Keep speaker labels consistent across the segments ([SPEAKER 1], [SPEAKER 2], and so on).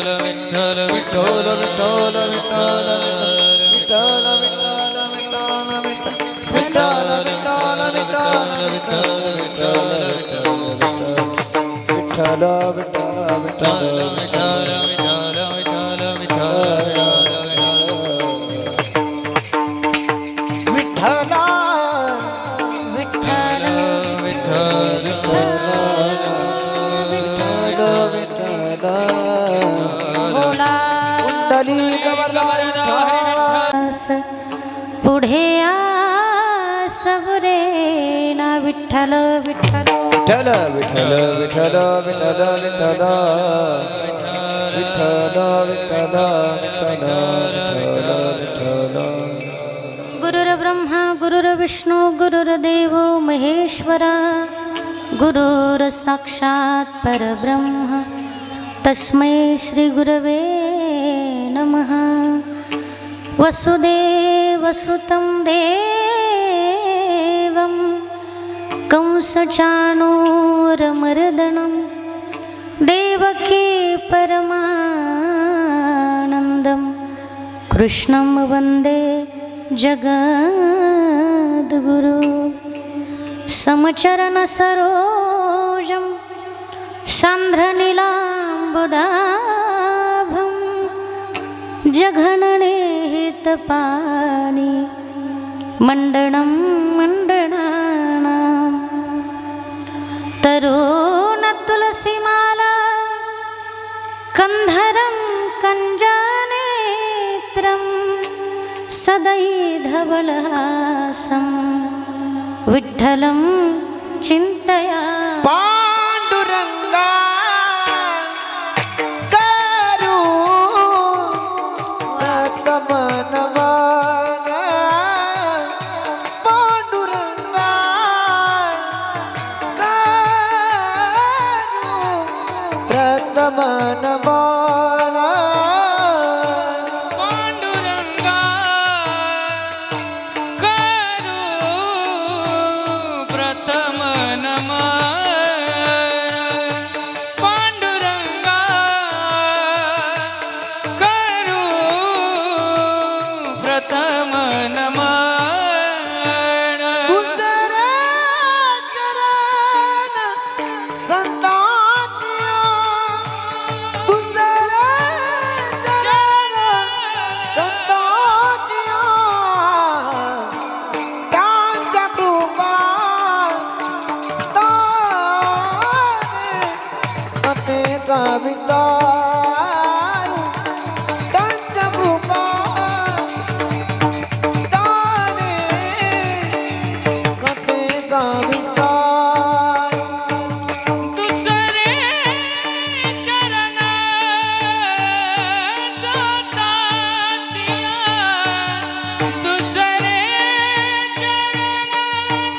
[SPEAKER 1] विठ्ठल विठ्ठल विठ्ठल विठ्ठल विठ्ठल विठ्ठल विठ्ठल विठ्ठल
[SPEAKER 2] पुढे आ सबरे ना विठ्ठल विठ्ठल
[SPEAKER 1] विठ्ठल विठ्ठल विठ्ठल विठ्ठल विठ्ठल विठ्ठल विठ्ठल
[SPEAKER 2] गुरुर्ब्रह्मा गुरुर्विष्णू गुरुर्देवो महेश्वरा गुरुर्साक्षात् परब्रह्म तस्मै श्री गुरवे नमः। वसुदेवसुतं देवं कंसचाणूरमर्दनं देवकी परमानन्दं कृष्णं वन्दे जगद्गुरु। समचरणसरोजं सान्द्रनीलाम्बुदाभं जघननेहितपाणि मण्डनं मण्डनानां तरुणतुलसीमाला कन्धरं कञ्जनेत्रं सदैधवलहासं विठ्ठलं चिन्तया
[SPEAKER 1] पांडुरंगा करू प्रथमनमन पांडुरंगा करू प्रथमनमन
[SPEAKER 3] पांडुरंगा करू प्रथम नमन पांडुरंगा करू प्रथम नमन
[SPEAKER 1] दुसरे चरण संतांतिया दुसरे चरण संतांतिया त्यांच्या कृपा तारे मते कविता त्यांच्या कृपा तारे मते कविता
[SPEAKER 3] दुसरे चरण सोतातिया दुसरे चरण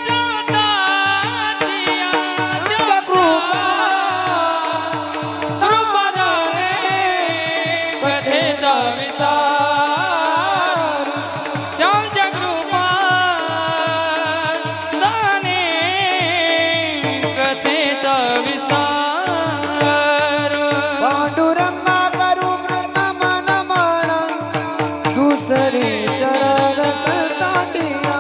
[SPEAKER 3] सोतातिया
[SPEAKER 1] त्यांच्या कृपा
[SPEAKER 3] कृपदाने कथे दावितार त्यांच्या कृपा दाने कथे दावितार
[SPEAKER 1] पांडुरंगा करू प्रथम नमन दुसरे चरण संतांतिया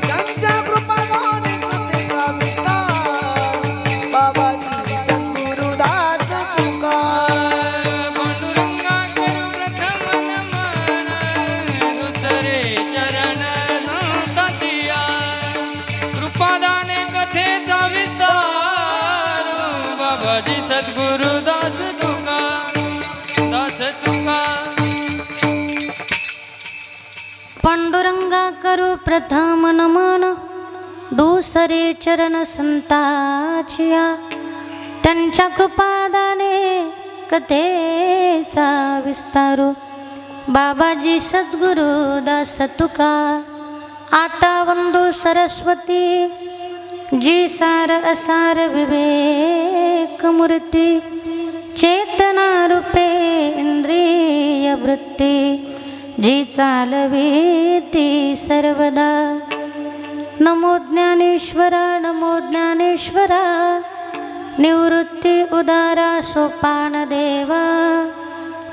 [SPEAKER 1] त्यांच्या कृपाने मते कविता बाबाजी गुरुदास तुका
[SPEAKER 3] पांडुरंगा करू प्रथम नमन दुसरे चरण संतांतिया कृपादाने कथेचा विस्तार बाबाजी सद्गुरु दास तुका दास तुका
[SPEAKER 2] पांडुरंगा करू प्रथम नमन दुसरे चरण संताचिया त्यांच्या कृपादाने कथेचा विस्तारू बाबाजी सद्गुरु दास तुका। आता वंदू सरस्वती जी सार असार विवेक मूर्ती चेतना रूपे इंद्रिय वृत्ती जी चालवीती सर्वदा। नमो ज्ञानेश्वरा नमो ज्ञानेश्वरा निवृत्ती उदारा सोपान देवा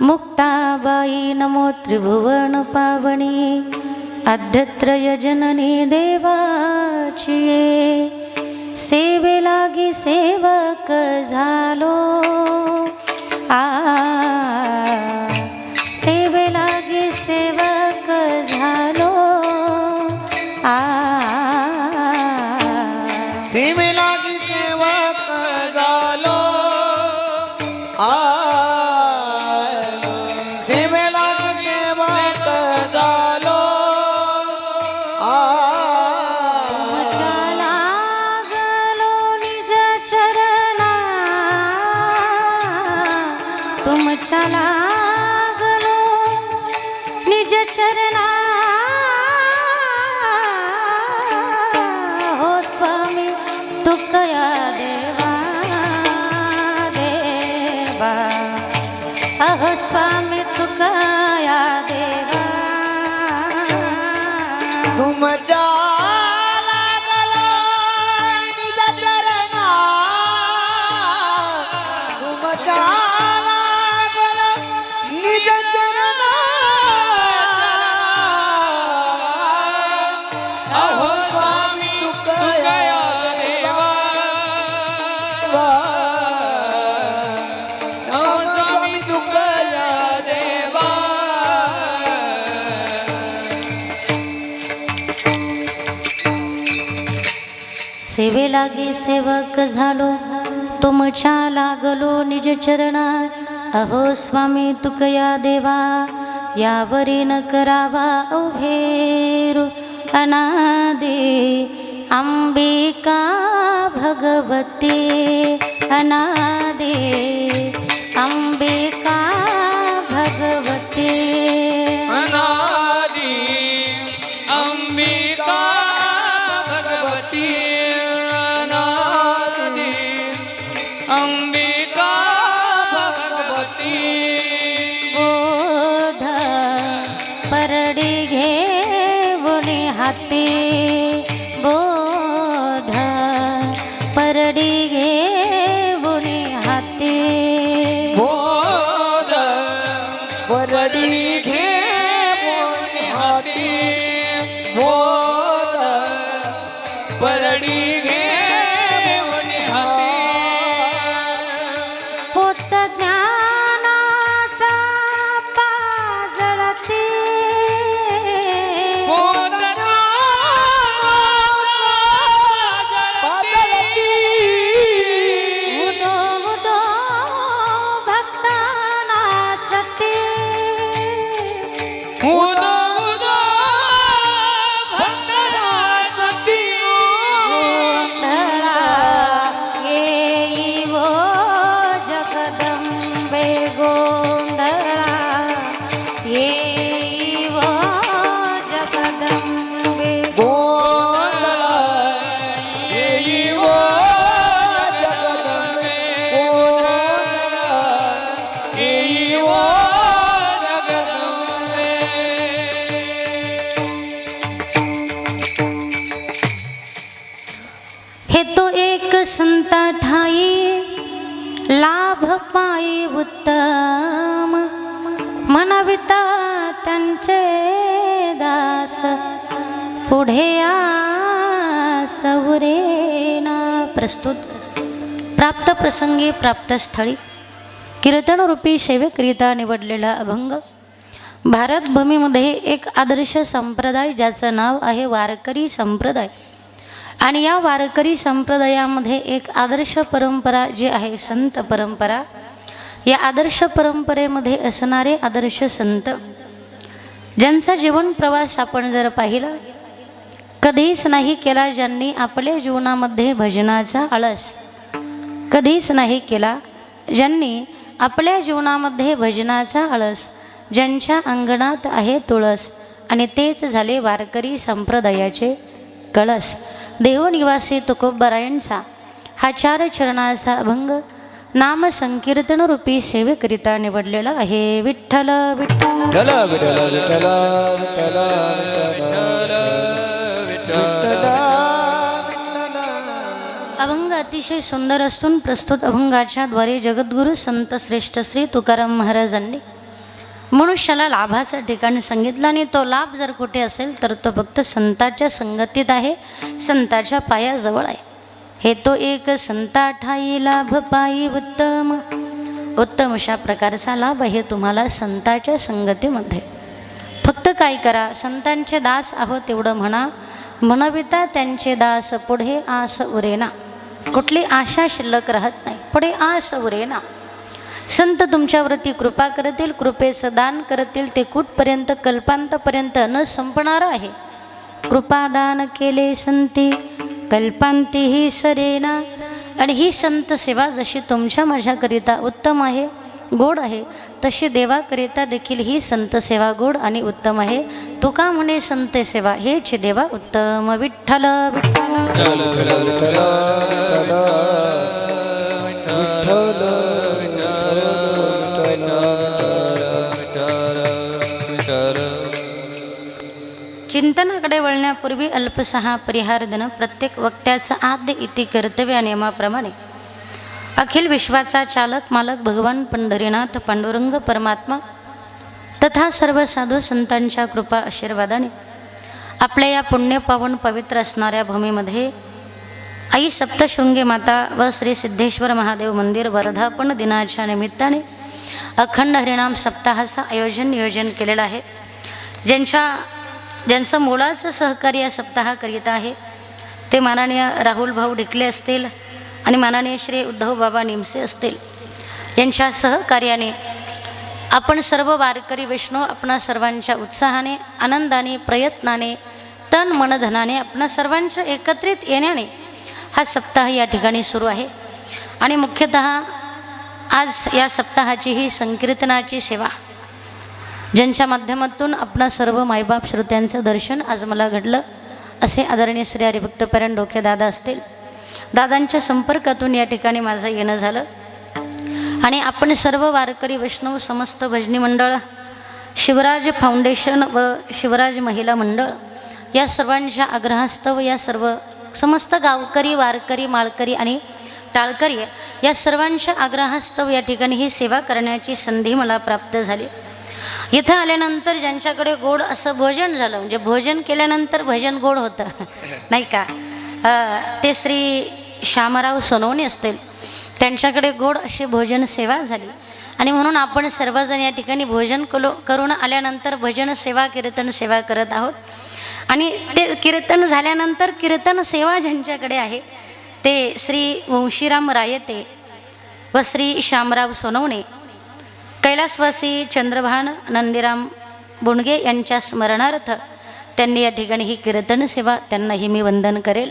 [SPEAKER 2] मुक्ताबाई नमो त्रिभुवन पावनी आद्यत्रय जननी देवाची सेवे लागी सेवक झालो सेवे लागी सेवक झालो
[SPEAKER 1] सेवे लागी सेवक झालो सेवे लागी सेवक झालो
[SPEAKER 2] तुमच्या लागलो निज चरणा हो स्वामी तुकया देवा देवा अहो स्वामी तुकया देवा
[SPEAKER 1] तुमच्या लागलो निज चरणा तुमच्या निज चरणा
[SPEAKER 3] अहो स्वामी तुकया देवा अहो स्वामी तुकया देवा
[SPEAKER 2] सेवे लागे सेवक झालो तुमच्या लागलो निज चरणा अहो स्वामी तुकया देवा यावरी न करावा उभेरू अनादे अंबिका भगवती अनादे अंबिका भगवती
[SPEAKER 3] अनादि अंबिका भगवती अनादि अंबिका भगवती
[SPEAKER 2] बोध परडी घेऊनी हाती बोध परडी घेऊनी हाती
[SPEAKER 3] बोध
[SPEAKER 1] वरडी घे
[SPEAKER 3] हाती बोध परडी घे हाती
[SPEAKER 2] होत ज्ञानाचा पाजळती
[SPEAKER 3] बोध
[SPEAKER 2] उदो उदो भक्तानाचती
[SPEAKER 3] उदो उदो भक्तराजती
[SPEAKER 2] तळा येई वो जगदंबे गोंधळा येई वो जगदंबे
[SPEAKER 1] गोंधळा येई वो जगदंबे गोंधळा
[SPEAKER 3] येई वो जगदंबे
[SPEAKER 2] हे तो एक संता ठाई लाभ पायी उत्तम मनविता त्यांचे दास पुढे सवरेना प्रस्तुत प्राप्त प्रसंगी प्राप्त स्थळी कीर्तनरूपी सेवेकरिता निवडलेला अभंग भारतभूमीमध्ये एक आदर्श संप्रदाय ज्याचं नाव आहे वारकरी संप्रदाय आणि या वारकरी संप्रदायामध्ये एक आदर्श परंपरा जी आहे संत परंपरा या आदर्श परंपरेमध्ये असणारे आदर्श संत ज्यांचा जीवन प्रवास आपण जर पाहिला कधीच नाही केला ज्यांनी आपल्या जीवनामध्ये भजनाचा आळस कधीच नाही केला ज्यांनी आपल्या जीवनामध्ये भजनाचा आळस ज्यांच्या अंगणात आहे तुळस आणि तेच झाले वारकरी संप्रदायाचे कळस देवनिवासी तुकोबरायांचा हा 4 चरणाचा अभंग नाम संकीर्तन रूपी सेवेकरिता निवडलेला आहे विठ्ठल विठ्ठल
[SPEAKER 1] विठ्ठल विठ्ठल विठ्ठल विठ्ठल
[SPEAKER 2] अभंग अतिशय सुंदर असून प्रस्तुत अभंगाच्या द्वारे जगद्गुरु संत श्रेष्ठ श्री तुकाराम महाराजांनी मनुष्याला लाभाचं ठिकाण सांगितलं आणि तो लाभ जर कुठे असेल तर तो फक्त संतांच्या संगतीत आहे, संतांच्या पायाजवळ आहे. हे तो एक संता ठाई लाभ पायी उत्तम. उत्तम अशा प्रकारचा लाभ आहे तुम्हाला संतांच्या संगतीमध्ये. फक्त काय करा, संतांचे दास आहोत एवढं म्हणा, म्हणविता त्यांचे दास पुढे आस उरेना. कुठली आशा शिल्लक राहत नाही, पुढे आस उरेना. संत तुमच्यावरती कृपा करतील, कृपेचं दान करतील, ते कुठपर्यंत कल्पांतपर्यंत न संपणारं आहे. कृपादान केले संती कल्पांतीही सरेना. आणि ही संत सेवा जशी तुमच्या माझ्याकरिता उत्तम आहे, गोड आहे, तशी देवाकरिता देखील ही संत सेवा गोड आणि उत्तम आहे. तुका म्हणे संत सेवा हेच देवा उत्तम. विठ्ठल विठ्ठल चिंतनाकडे वळण्यापूर्वी अल्पसहा परिहार देणं प्रत्येक वक्त्याचं आद्य इति कर्तव्य नियमाप्रमाणे अखिल विश्वाचा चालक मालक भगवान पंढरीनाथ पांडुरंग परमात्मा तथा सर्व साधू संतांच्या कृपा आशीर्वादाने आपल्या या पुण्यपावन पवित्र असणाऱ्या भूमीमध्ये आई सप्तशृंगी माता व श्री सिद्धेश्वर महादेव मंदिर वर्धापन दिनाच्या निमित्ताने अखंड हरिनाम सप्ताहाचं नियोजन केलेलं आहे. ज्यांचं मोलाचं सहकार्य या सप्ताहाकरिता आहे ते माननीय राहुल भाऊ ढिकले असतील आणि माननीय श्री उद्धव बाबा निमसे असतील. यांच्या सहकार्याने आपण सर्व वारकरी वैष्णव आपणा सर्वांच्या उत्साहाने, आनंदाने, प्रयत्नाने, तन मन धनाने आपणा सर्वांच्या एकत्रित येण्याने हा सप्ताह या ठिकाणी सुरू आहे. आणि मुख्यतः आज या सप्ताहाची ही संकीर्तनाची सेवा, ज्यांच्या माध्यमातून आपणा सर्व मायबाप श्रोत्यांचं दर्शन आज मला घडलं, असे आदरणीय श्री हरिभक्तपरायण डोके दादा असतील. दादांच्या संपर्कातून या ठिकाणी माझं येणं झालं आणि आपण सर्व वारकरी वैष्णव, समस्त भजनी मंडळ, शिवराज फाउंडेशन व शिवराज महिला मंडळ या सर्वांच्या आग्रहास्तव या सर्व समस्त गावकरी, वारकरी, माळकरी आणि टाळकरी या सर्वांच्या आग्रहास्तव या ठिकाणी ही सेवा करण्याची संधी मला प्राप्त झाली. इथं आल्यानंतर ज्यांच्याकडे गोड असं भोजन झालं, म्हणजे भोजन केल्यानंतर भजन गोड होतं नाही का, ते श्री श्यामराव सोनवणे असतील, त्यांच्याकडे गोड अशी भोजन सेवा झाली. आणि म्हणून आपण सर्वजण या ठिकाणी भोजन करून आल्यानंतर भजन सेवा, कीर्तन सेवा करत आहोत. आणि ते कीर्तन झाल्यानंतर कीर्तन सेवा ज्यांच्याकडे आहे ते श्री वंशीराम रायते व श्री श्यामराव सोनवणे, कैलासवासी चंद्रभान नंदीराम बुणगे यांच्या स्मरणार्थ त्यांनी या ठिकाणी ही कीर्तन सेवा, त्यांनाही मी वंदन करेल.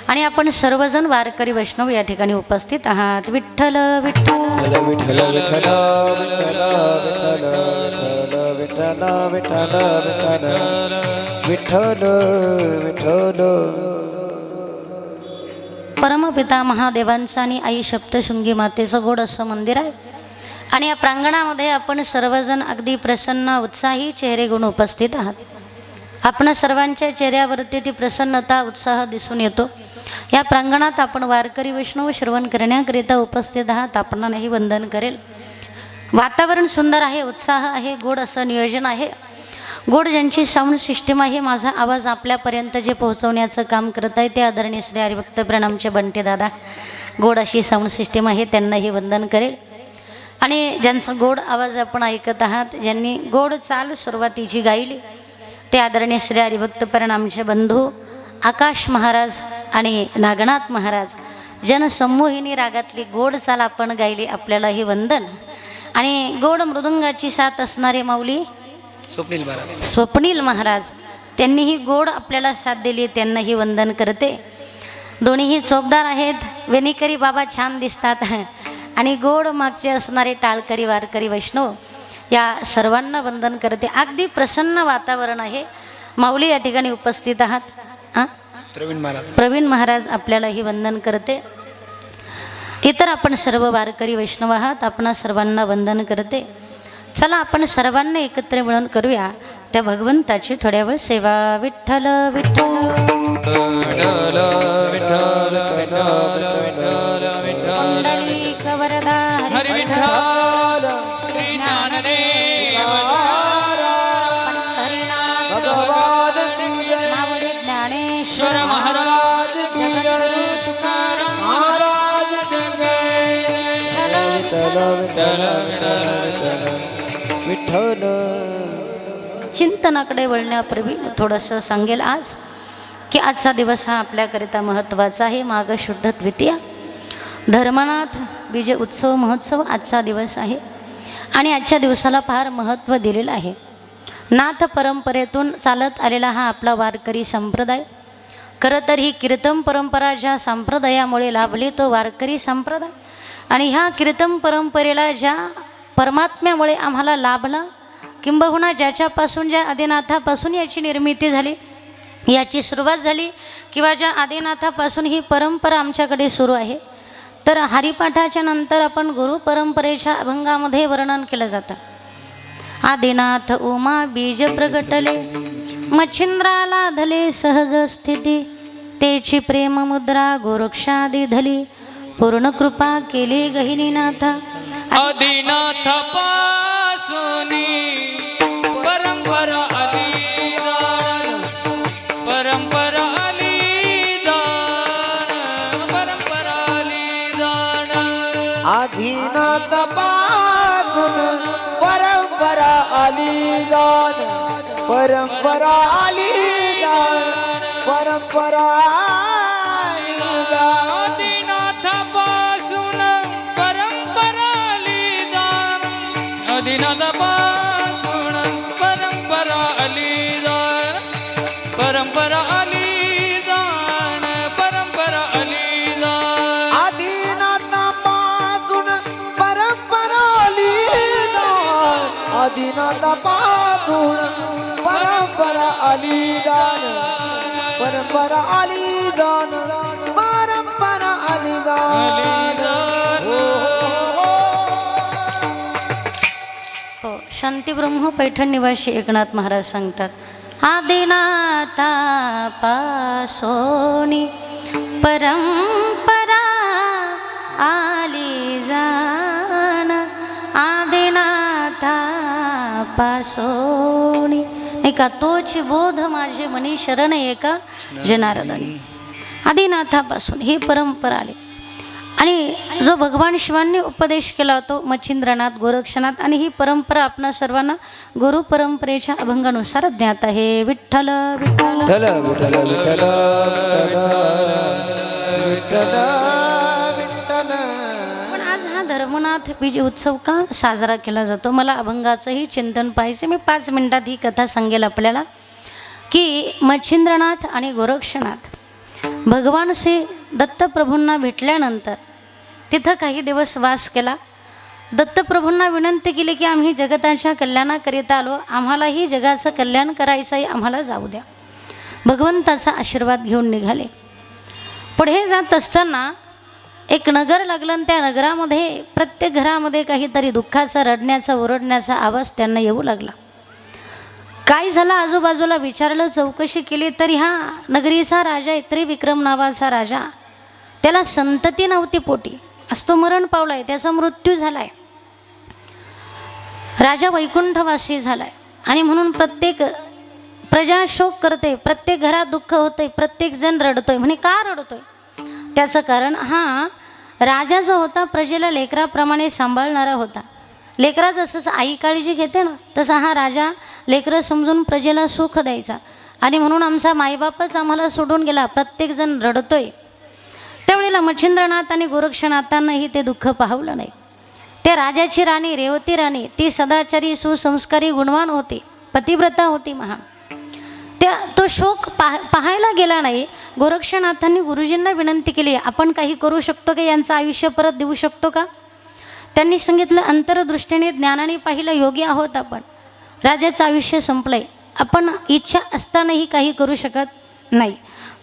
[SPEAKER 2] आणि आपण सर्वजण वारकरी वैष्णव या ठिकाणी उपस्थित आहात. विठ्ठल विठ्ठल
[SPEAKER 1] विठ्ठल विठ्ठल विठ्ठल विठ्ठल विठ्ठल विठ्ठल.
[SPEAKER 2] परमपिता महादेवांचं आणि आई सप्तशृंगी मातेचं गोड असं मंदिर आहे. आणि या प्रांगणामध्ये आपण सर्वजण अगदी प्रसन्न उत्साही चेहरे घेऊन उपस्थित आहात. आपण सर्वांच्या चेहऱ्यावरती ती प्रसन्नता, उत्साह दिसून येतो. या प्रांगणात आपण वारकरी वैष्णव श्रवण करण्याकरिता उपस्थित आहात. आपणालाही वंदन करेल. वातावरण सुंदर आहे, उत्साह आहे, गोड असं नियोजन आहे. गोड ज्यांची साऊंड सिस्टीम आहे, माझा आवाज आपल्यापर्यंत जे पोहोचवण्याचं काम करत आहे ते आदरणीय श्री हरिभक्तपरायण आमचे बंटे दादा. गोड अशी साऊंड सिस्टीम आहे, त्यांनाही वंदन करेल. आणि ज्यांचा गोड आवाज आपण ऐकत आहात, ज्यांनी गोड चाल सुरुवातीची गायली ते आदरणीय श्री हरिभक्तपरायण आमचे बंधू आकाश महाराज आणि नागनाथ महाराज. जनसमूहिनी रागातली गोड चाल आपण गायली, आपल्यालाही वंदन. आणि गोड मृदुंगाची साथ असणारे माऊली स्वप्नील महाराज, त्यांनीही गोड आपल्याला साथ दिली, त्यांनाही वंदन करते. दोन्हीही चोपदार आहेत, वेणीकरी बाबा छान दिसतात. आणि गोड मागचे असणारे टाळकरी, वारकरी वैष्णव या सर्वांना वंदन करते. अगदी प्रसन्न वातावरण आहे. माऊली या ठिकाणी उपस्थित आहात. प्रवीण महाराज आपल्यालाही वंदन करते. इतर आपण सर्व वारकरी वैष्णव आहात, आपणा सर्वांना वंदन करते. चला आपण सर्वांना एकत्र मिळून करूया त्या भगवंताची थोड्या वेळ सेवा. विठ्ठल विठ्ठल
[SPEAKER 3] हरि विठ्ठल श्री ज्ञानदेव
[SPEAKER 1] विठ्ठल
[SPEAKER 2] चिंतनाकडे वळण्यापूर्वी थोडंसं सांगेल आज की आजचा दिवस हा आपल्याकरिता महत्त्वाचा आहे. माघ शुद्ध द्वितीया धर्मनाथ विजय उत्सव महोत्सव आजचा दिवस आहे आणि आजच्या दिवसाला फार महत्त्व दिलेलं आहे. नाथ परंपरेतून चालत आलेला हा आपला वारकरी संप्रदाय, खरं तर ही कीर्तन परंपरा ज्या संप्रदायामुळे लाभली तो वारकरी संप्रदाय, आणि ह्या कीर्तन परंपरेला ज्या परमात्म्यामुळे आम्हाला लाभला, किंबहुना ज्याच्यापासून ज्या आदिनाथापासून याची निर्मिती झाली, याची सुरुवात झाली, किंवा ज्या आदिनाथापासून ही परंपरा आमच्याकडे सुरू आहे, तर हरिपाठाच्या नंतर आपण गुरु परंपरेच्या अभंगामध्ये वर्णन केलं जातं. आदिनाथ उमा बीज प्रगटले, मच्छिंद्राला धले सहज स्थिती, तेची प्रेम मुद्रा गोरक्षादी धली, पूर्ण कृपा केली गहिनीनाथा.
[SPEAKER 3] आदिनाथ पासूनी परंपरा आली जाण, परंपरा आली जाण, परंपरा आली जाण.
[SPEAKER 1] आधीनाथ पासून परंपरा आली जाण, परंपरा आली जाण, परंपरा आली जाण.
[SPEAKER 3] आदिनाथ पासून परंपरा आली जाण, आदिनाथ पासून परंपरा आली जाण, परंपरा आली जाण, परंपरा आली जाण.
[SPEAKER 1] आधीनाथ पासून परंपरा आली जाण, आधीनाथ पासून परंपरा आली जाण, परंपरा आली जाण, परंपरा आली जाण.
[SPEAKER 2] हो, शांतीब्रह्म पैठण निवासी एकनाथ महाराज सांगतात, आदिनाथा पासोनी परंपरा आली जाण, आदिनाथा पासोनी. एका तोच बोध माझे मनी शरण एका जनार्दनी. आदिनाथापासून ही परंपरा आली, आणि जो भगवान शिवांनी उपदेश केला तो मच्छिंद्रनाथ गोरक्षनाथ, आणि ही परंपरा आपणा सर्वांना गुरु परंपरेच्या अभंगानुसार ज्ञात आहे. विठ्ठल विठ्ठल
[SPEAKER 1] विठ्ठल विठ्ठल विठ्ठल विठ्ठल विठ्ठल.
[SPEAKER 2] पण आज हा धर्मनाथ बीज उत्सव का साजरा केला जातो, मला अभंगाचंही चिंतन पाहिजे. मी 5 मिनिटात ही कथा सांगेल आपल्याला की मच्छिंद्रनाथ आणि गोरक्षनाथ भगवान श्री दत्तप्रभूंना भेटल्यानंतर तिथं काही दिवस वास केला. दत्तप्रभूंना विनंती केली की आम्ही जगताच्या कल्याणाकरिता आलो, आम्हालाही जगाचं कल्याण करायचं आहे, आम्हाला जाऊ द्या. भगवंताचा आशीर्वाद घेऊन निघाले. पुढे जात असताना एक नगर लागलं, आणि त्या नगरामध्ये प्रत्येक घरामध्ये काहीतरी दुःखाचा, रडण्याचा, ओरडण्याचा आवाज त्यांना येऊ लागला. काय झालं आजूबाजूला विचारलं, चौकशी केली, तर ह्या नगरीचा राजा त्रिविक्रम नावाचा राजा, त्याला संतती नव्हती पोटी, आज तो मरण पावलाय, त्याचा मृत्यू झालाय, राजा वैकुंठवासी झालाय, आणि म्हणून प्रत्येक प्रजा शोक करते, प्रत्येक घरात दुःख होतंय, प्रत्येक जण रडतोय. म्हणे का रडतोय? त्याचं कारण हा राजा जो होता प्रजेला लेकराप्रमाणे सांभाळणारा होता. लेकरा जसं आई काळजी घेते ना, तसा हा राजा लेकरं समजून प्रजेला सुख द्यायचा, आणि म्हणून आमचा मायबापच आम्हाला सोडून गेला, प्रत्येकजण रडतोय. त्यावेळेला मच्छिंद्रनाथ आणि गोरक्षनाथांनाही ते दुःख पाहवलं नाही. त्या राजाची राणी रेवती राणी, ती सदाचारी, सुसंस्कारी, गुणवान होती, पतिव्रता होती महान. तो शोक पाहायला गेला नाही. गोरक्षनाथांनी गुरुजींना विनंती केली, आपण काही करू शकतो का, यांचं आयुष्य परत देऊ शकतो का? त्यांनी सांगितलं, अंतरदृष्टीने ज्ञानाने पाहिलं, योगी आहोत आपण, राजाचं आयुष्य संपलंय, आपण इच्छा असतानाही काही करू शकत नाही,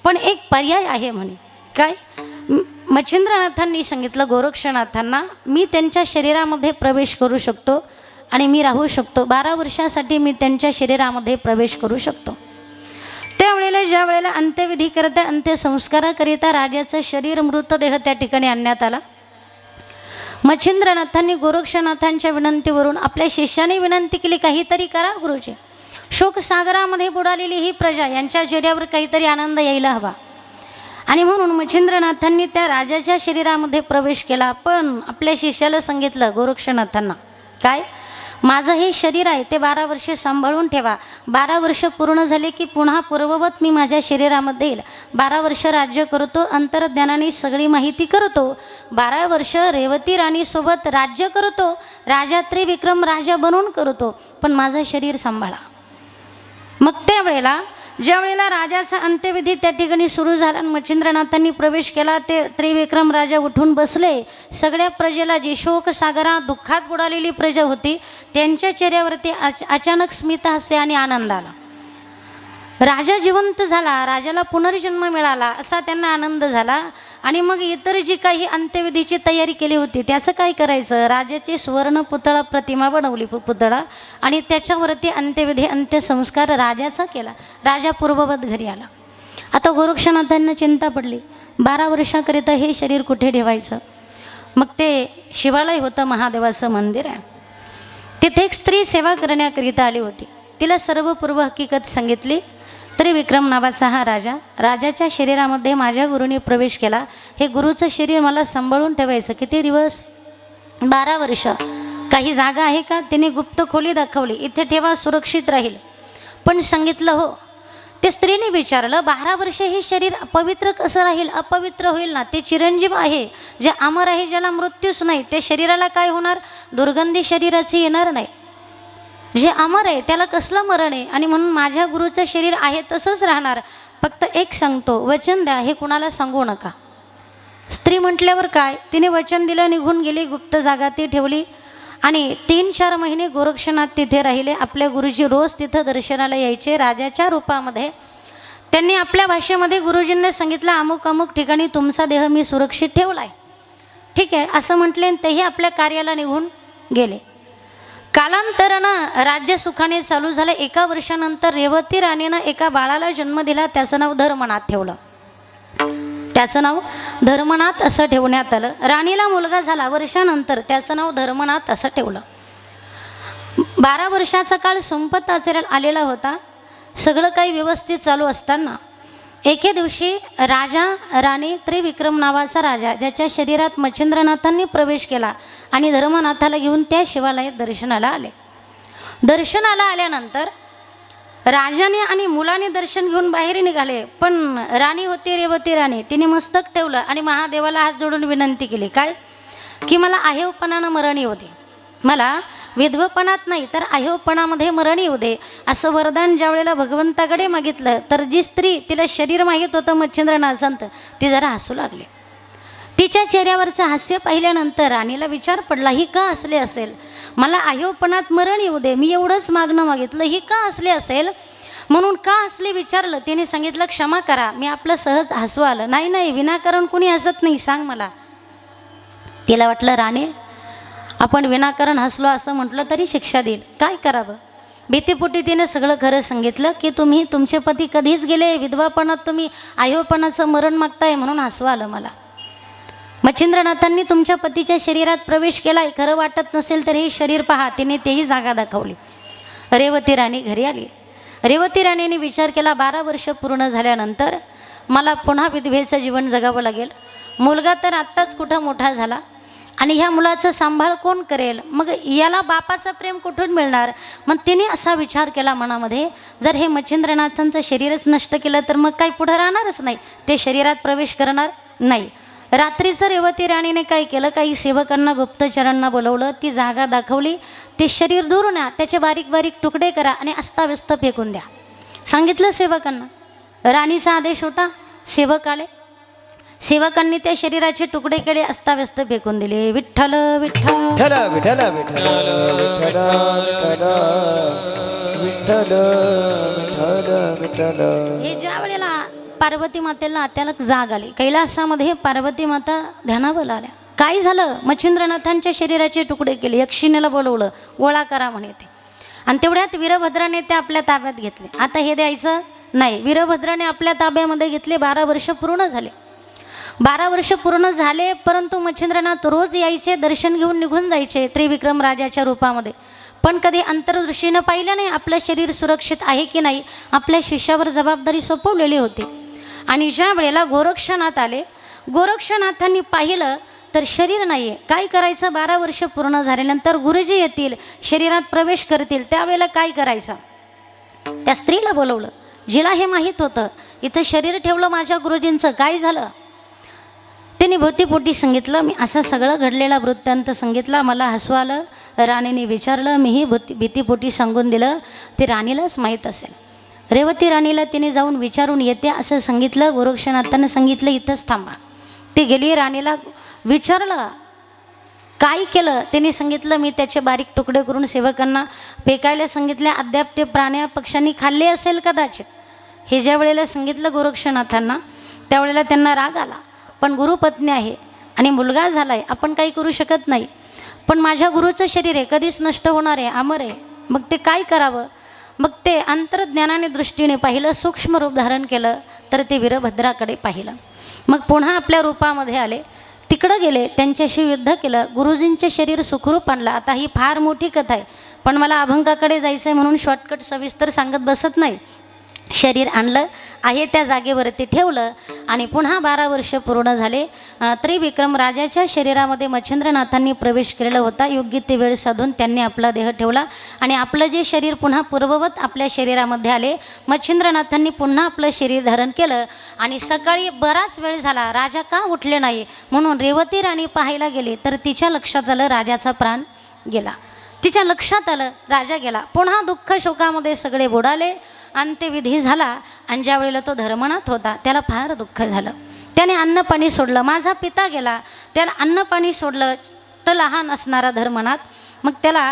[SPEAKER 2] पण एक पर्याय आहे. म्हणे काय? मच्छिंद्रनाथांनी सांगितलं गोरक्षनाथांना, मी त्यांच्या शरीरामध्ये प्रवेश करू शकतो आणि मी राहू शकतो, 12 वर्षासाठी मी त्यांच्या शरीरामध्ये प्रवेश करू शकतो. त्यावेळेला ज्या वेळेला अंत्यविधी करता, अंत्यसंस्काराकरिता राजाचं शरीर, मृतदेह त्या ठिकाणी आणण्यात आला. मच्छिंद्रनाथांनी गोरक्षनाथांच्या विनंतीवरून आपल्या शिष्याने विनंती केली, काहीतरी करा गुरुजी, शोकसागरामध्ये बुडालेली ही प्रजा, यांच्या चेहऱ्यावर काहीतरी आनंद यायला हवा. आणि म्हणून मच्छिंद्रनाथांनी त्या राजाच्या शरीरामध्ये प्रवेश केला. पण आपल्या शिष्याला सांगितलं गोरक्षनाथांना, काय? माझं हे शरीर आहे ते 12 वर्ष सांभाळून ठेवा. 12 वर्ष पूर्ण झाले की पुन्हा पूर्ववत मी माझ्या शरीरामध्ये येईल. 12 वर्ष राज्य करतो, अंतर्ज्ञानाने सगळी माहिती करतो. 12 वर्ष रेवती राणीसोबत राज्य करतो, राजा त्रिविक्रम राजा बनून करतो, पण माझं शरीर सांभाळा. मग त्यावेळेला ज्या वेळेला राजाचा अंत्यविधी त्या ठिकाणी सुरू झाला आणि मच्छिंद्रनाथांनी प्रवेश केला, ते त्रिविक्रम राजा उठून बसले. सगळ्या प्रजेला जी शोकसागरात दुःखात बुडालेली प्रजा होती त्यांच्या चेहऱ्यावरती अचानक स्मितहास्य आणि आनंद आला. राजा जिवंत झाला, राजाला पुनर्जन्म मिळाला असा त्यांना आनंद झाला. आणि मग इतर जी काही अंत्यविधीची तयारी केली होती त्याचं काय करायचं, राजाची सुवर्ण पुतळा प्रतिमा बनवली, पुतळा, आणि त्याच्यावरती अंत्यविधी अंत्यसंस्कार राजाचा केला. राजा पूर्ववत घरी आला. आता गोरक्षनाथांना चिंता पडली, 12 वर्षाकरिता हे शरीर कुठे ठेवायचं. मग ते शिवालय होतं, महादेवाचं मंदिर आहे. तिथे एक स्त्री सेवा करण्याकरिता आली होती. तिला सर्व पूर्व हकीकत सांगितली. त्रिविक्रम नावाचा हा राजा, राजाच्या शरीरामध्ये माझ्या गुरुने प्रवेश केला. हे गुरुचं शरीर मला सांभाळून ठेवायचं. किती दिवस? 12 वर्ष. काही जागा आहे का? तिने गुप्त खोली दाखवली, इथे ठेवा, सुरक्षित राहील. पण सांगितलं हो. ते स्त्रीने विचारलं, 12 वर्ष हे शरीर पवित्र कसं राहील? अपवित्र होईल ना. ते चिरंजीव आहे, जे अमर आहे, ज्याला मृत्यूच नाही. त्या शरीराला काय होणार? दुर्गंधी शरीराची येणार नाही. जे अमर आहे त्याला कसलं मरण आहे? आणि म्हणून माझ्या गुरुचं शरीर आहे तसंच राहणार. फक्त एक सांगतो, वचन द्या, हे कुणाला सांगू नका. स्त्री म्हटल्यावर काय, तिने वचन दिलं, निघून गेली. गुप्त जागा ती ठेवली आणि 3-4 महिने गोरक्षनाथ तिथे राहिले. आपल्या गुरुजी रोज तिथं दर्शनाला यायचे राजाच्या रूपामध्ये. त्यांनी आपल्या भाषेमध्ये गुरुजींना सांगितलं, अमुक अमुक ठिकाणी तुमचा देह मी सुरक्षित ठेवला आहे. ठीक आहे असं म्हटले, तेही आपल्या कार्याला निघून गेले. कालांतरानं राज्य सुखाने चालू झालं. 1 वर्षानंतर रेवती राणीनं एका बाळाला जन्म दिला. त्याचं नाव धर्मनाथ ठेवलं. त्याचं नाव धर्मनाथ असं ठेवण्यात आलं. राणीला मुलगा झाला वर्षानंतर, त्याचं नाव धर्मनाथ असं ठेवलं. 12 वर्षाचा काळ संपत आलेला होता. सगळं काही व्यवस्थित चालू असताना एके दिवशी राजा राणी त्रिविक्रम नावाचा राजा, ज्याच्या शरीरात मच्छिंद्रनाथांनी प्रवेश केला, आणि धर्मनाथाला घेऊन त्या शिवालयात दर्शनाला आले. दर्शनाला आल्यानंतर राजाने आणि मुलाने दर्शन घेऊन बाहेर निघाले. पण राणी होती रेवती राणी, तिने मस्तक ठेवलं आणि महादेवाला हात जोडून विनंती केली, काय की मला आहेवपणानं मरण येऊ दे, मला विधवपणात नाही तर आहेवपणामध्ये मरण येऊ दे, असं वरदान ज्या वेळेला भगवंताकडे मागितलं, तर जी स्त्री, तिला शरीर माहीत होतं मच्छिंद्रनाथांचं, ती जरा हसू लागली. तिच्या चेहऱ्यावरचं हास्य पाहिल्यानंतर राणीला विचार पडला, ही का हसले असेल? मला आहेवपणात मरण येऊ दे, मी एवढंच मागणं मागितलं, ही का हसले असेल? म्हणून का हसले विचारलं. तिने सांगितलं, क्षमा करा, मी आपलं सहज हसू आलं. नाही नाही, विनाकारण कुणी हसत नाही, सांग मला. तिला वाटलं, राणे आपण विनाकारण हसलो असं म्हटलं तरी शिक्षा देईल, काय करावं. भीतीपोटी तिने सगळं खरं सांगितलं की तुम्ही, तुमचे पती कधीच गेले, विधवापणात तुम्ही आयोपणाचं मरण मागताय म्हणून हसू आलं मला. मच्छिंद्रनाथांनी तुमच्या पतीच्या शरीरात प्रवेश केलाय, खरं वाटत नसेल तर हे शरीर पहा. तिने तेही जागा दाखवली. रेवती राणी घरी आली. रेवती राणीने विचार केला, 12 वर्ष पूर्ण झाल्यानंतर मला पुन्हा विधवेचं जीवन जगावं लागेल. मुलगा तर आत्ताच कुठं मोठा झाला आणि ह्या मुलाचं सांभाळ कोण करेल? मग याला बापाचं प्रेम कुठून मिळणार? मग तिने असा विचार केला मनामध्ये, जर हे मच्छिंद्रनाथांचं शरीरच नष्ट केलं तर मग काही पुढं राहणारच नाही, ते शरीरात प्रवेश करणार नाही. रात्रीचं रेवती राणीने काय केलं, काही सेवकांना गुप्तचरांना बोलवलं, ती जागा दाखवली, ते शरीर दूर न्या, त्याचे बारीक बारीक तुकडे करा आणि अस्ताव्यस्त फेकून द्या, सांगितलं सेवकांना. राणीचा आदेश होता. सेवक आले. सेवकांनी त्या शरीराचे तुकडे केले, अस्ताव्यस्त फेकून दिले. विठ्ठल विठ्ठल
[SPEAKER 1] विठ्ठल विठ्ठल विठ्ठल विठ्ठल विठ्ठल विठ्ठल.
[SPEAKER 2] हे ज्या वेळेला पार्वती मातेला अचानक जाग आली, कैलासामध्ये पार्वती माता ध्यानावर आल्या. काय झालं? मच्छिंद्रनाथांच्या शरीराचे तुकडे केले, यक्षिणीला बोलवलं, गोळा करा म्हणे ते. आणि तेवढ्यात वीरभद्राने ते आपल्या ताब्यात घेतले. आता हे द्यायचं नाही, वीरभद्राने आपल्या ताब्यामध्ये घेतले. 12 वर्ष पूर्ण झाले. 12 वर्ष पूर्ण झाले, परंतु मच्छिंद्रनाथ रोज यायचे, दर्शन घेऊन निघून जायचे त्रिविक्रम राजाच्या रूपामध्ये. पण कधी अंतर्दृष्टीनं पाहिलं नाही आपलं शरीर सुरक्षित आहे की नाही. आपल्या शिष्यावर जबाबदारी सोपवलेली होती. आणि ज्या वेळेला गोरक्षनाथ आले, गोरक्षनाथांनी पाहिलं तर शरीर नाही आहे. काय करायचं? 12 वर्ष पूर्ण झाल्यानंतर गुरुजी येतील, शरीरात प्रवेश करतील, त्यावेळेला काय करायचं? त्या स्त्रीला बोलवलं, जिला हे माहीत होतं इथं शरीर ठेवलं माझ्या गुरुजींचं, काय झालं? तिने भोवतीपोटी सांगितलं, मी असं सगळं घडलेला वृत्तांत सांगितला. मला हसू आलं. राणीने विचारलं, मीही भीतीपोटी सांगून दिलं. ती राणीलाच माहीत असेल. रेवती राणीला तिने जाऊन विचारून येते असं सांगितलं. गोरक्षनाथानं सांगितलं, इथंच थांबा. ती गेली, राणीला विचारलं काय केलं? तिने सांगितलं, मी त्याचे बारीक तुकडे करून सेवकांना फेकायला सांगितले. अद्याप ते प्राण्या पक्ष्यांनी खाल्ले असेल कदाचित. हे ज्या वेळेला सांगितलं गोरक्षनाथांना, त्यावेळेला त्यांना राग आला. पण गुरुपत्नी आहे आणि मुलगा झाला आहे, आपण काही करू शकत नाही. पण माझ्या गुरुचं शरीर आहे, कधीच नष्ट होणार आहे, अमर आहे. मग ते काय करावं? मग ते अंतर्ज्ञानाने दृष्टीने पाहिलं, सूक्ष्म रूप धारण केलं, तर ते वीरभद्राकडे पाहिलं. मग पुन्हा आपल्या रूपामध्ये आले, तिकडं गेले, त्यांच्याशी युद्ध केलं, गुरुजींचे शरीर सुखरूप आणलं. आता ही फार मोठी कथा आहे, पण मला अभंगाकडे जायचं आहे म्हणून शॉर्टकट सविस्तर सांगत बसत नाही. शरीर आणलं, आहे त्या जागेवरती ठेवलं आणि पुन्हा 12 वर्ष पूर्ण झाले. त्रिविक्रम राजाच्या शरीरामध्ये मच्छिंद्रनाथांनी प्रवेश केलेला होता. योग्य ते वेळ साधून त्यांनी आपला देह ठेवला आणि आपलं जे शरीर पुन्हा पूर्ववत आपल्या शरीरामध्ये आले. मच्छिंद्रनाथांनी पुन्हा आपलं शरीर धारण केलं आणि सकाळी बराच वेळ झाला, राजा का उठले नाही म्हणून रेवती राणी पाहायला गेली. तर तिच्या लक्षात आलं राजाचा प्राण गेला. तिच्या लक्षात आलं राजा गेला. पुन्हा दुःख शोकामध्ये सगळे बुडाले. अंत्यविधी झाला आणि ज्या वेळेला तो धर्मनाथ होता त्याला फार दुःख झालं. त्याने अन्नपाणी सोडलं. माझा पिता गेला, त्याला अन्नपाणी सोडलं. तर लहान असणारा धर्मनाथ, मग त्याला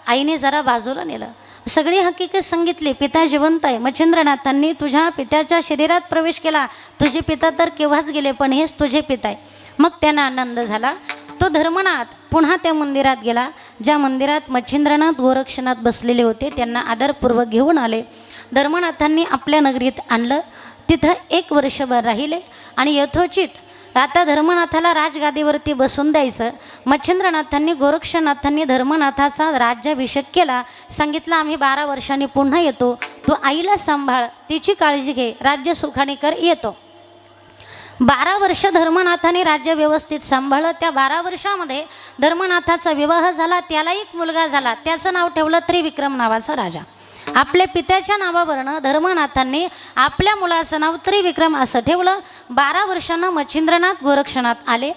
[SPEAKER 2] आईने जरा बाजूला नेलं. सगळी हकीकत सांगितली, पिता जिवंत आहे. मच्छिंद्रनाथांनी तुझ्या पित्याच्या शरीरात प्रवेश केला. तुझे पिता तर केव्हाच गेले, पण हेच तुझे पिता आहे. मग त्यांना आनंद झाला. तो धर्मनाथ पुन्हा त्या मंदिरात गेला, ज्या मंदिरात मच्छिंद्रनाथ गोरक्षनाथ बसलेले होते. त्यांना आदरपूर्वक घेऊन आले. धर्मनाथांनी आपल्या नगरीत आणलं. तिथं 1 वर्षभर राहिले आणि यथोचित आता धर्मनाथाला राजगादीवरती बसून द्यायचं. मच्छिंद्रनाथांनी गोरक्षनाथांनी धर्मनाथाचा राज्याभिषेक केला. सांगितलं, आम्ही 12 वर्षांनी पुन्हा येतो, तू आईला सांभाळ, तिची काळजी घे, राज्य सुखाने कर, येतो. 12 वर्ष धर्मनाथाने राज्य व्यवस्थित सांभाळलं. त्या 12 वर्षामध्ये धर्मनाथाचा विवाह झाला. त्याला एक मुलगा झाला. त्याचं नाव ठेवलं त्रिविक्रम नावाचा राजा. आपल्या पित्याच्या नावावरनं धर्मनाथांनी आपल्या मुलाचं नाव त्रिविक्रम असं ठेवलं. 12 वर्षांना मच्छिंद्रनाथ गोरक्षनाथ आले.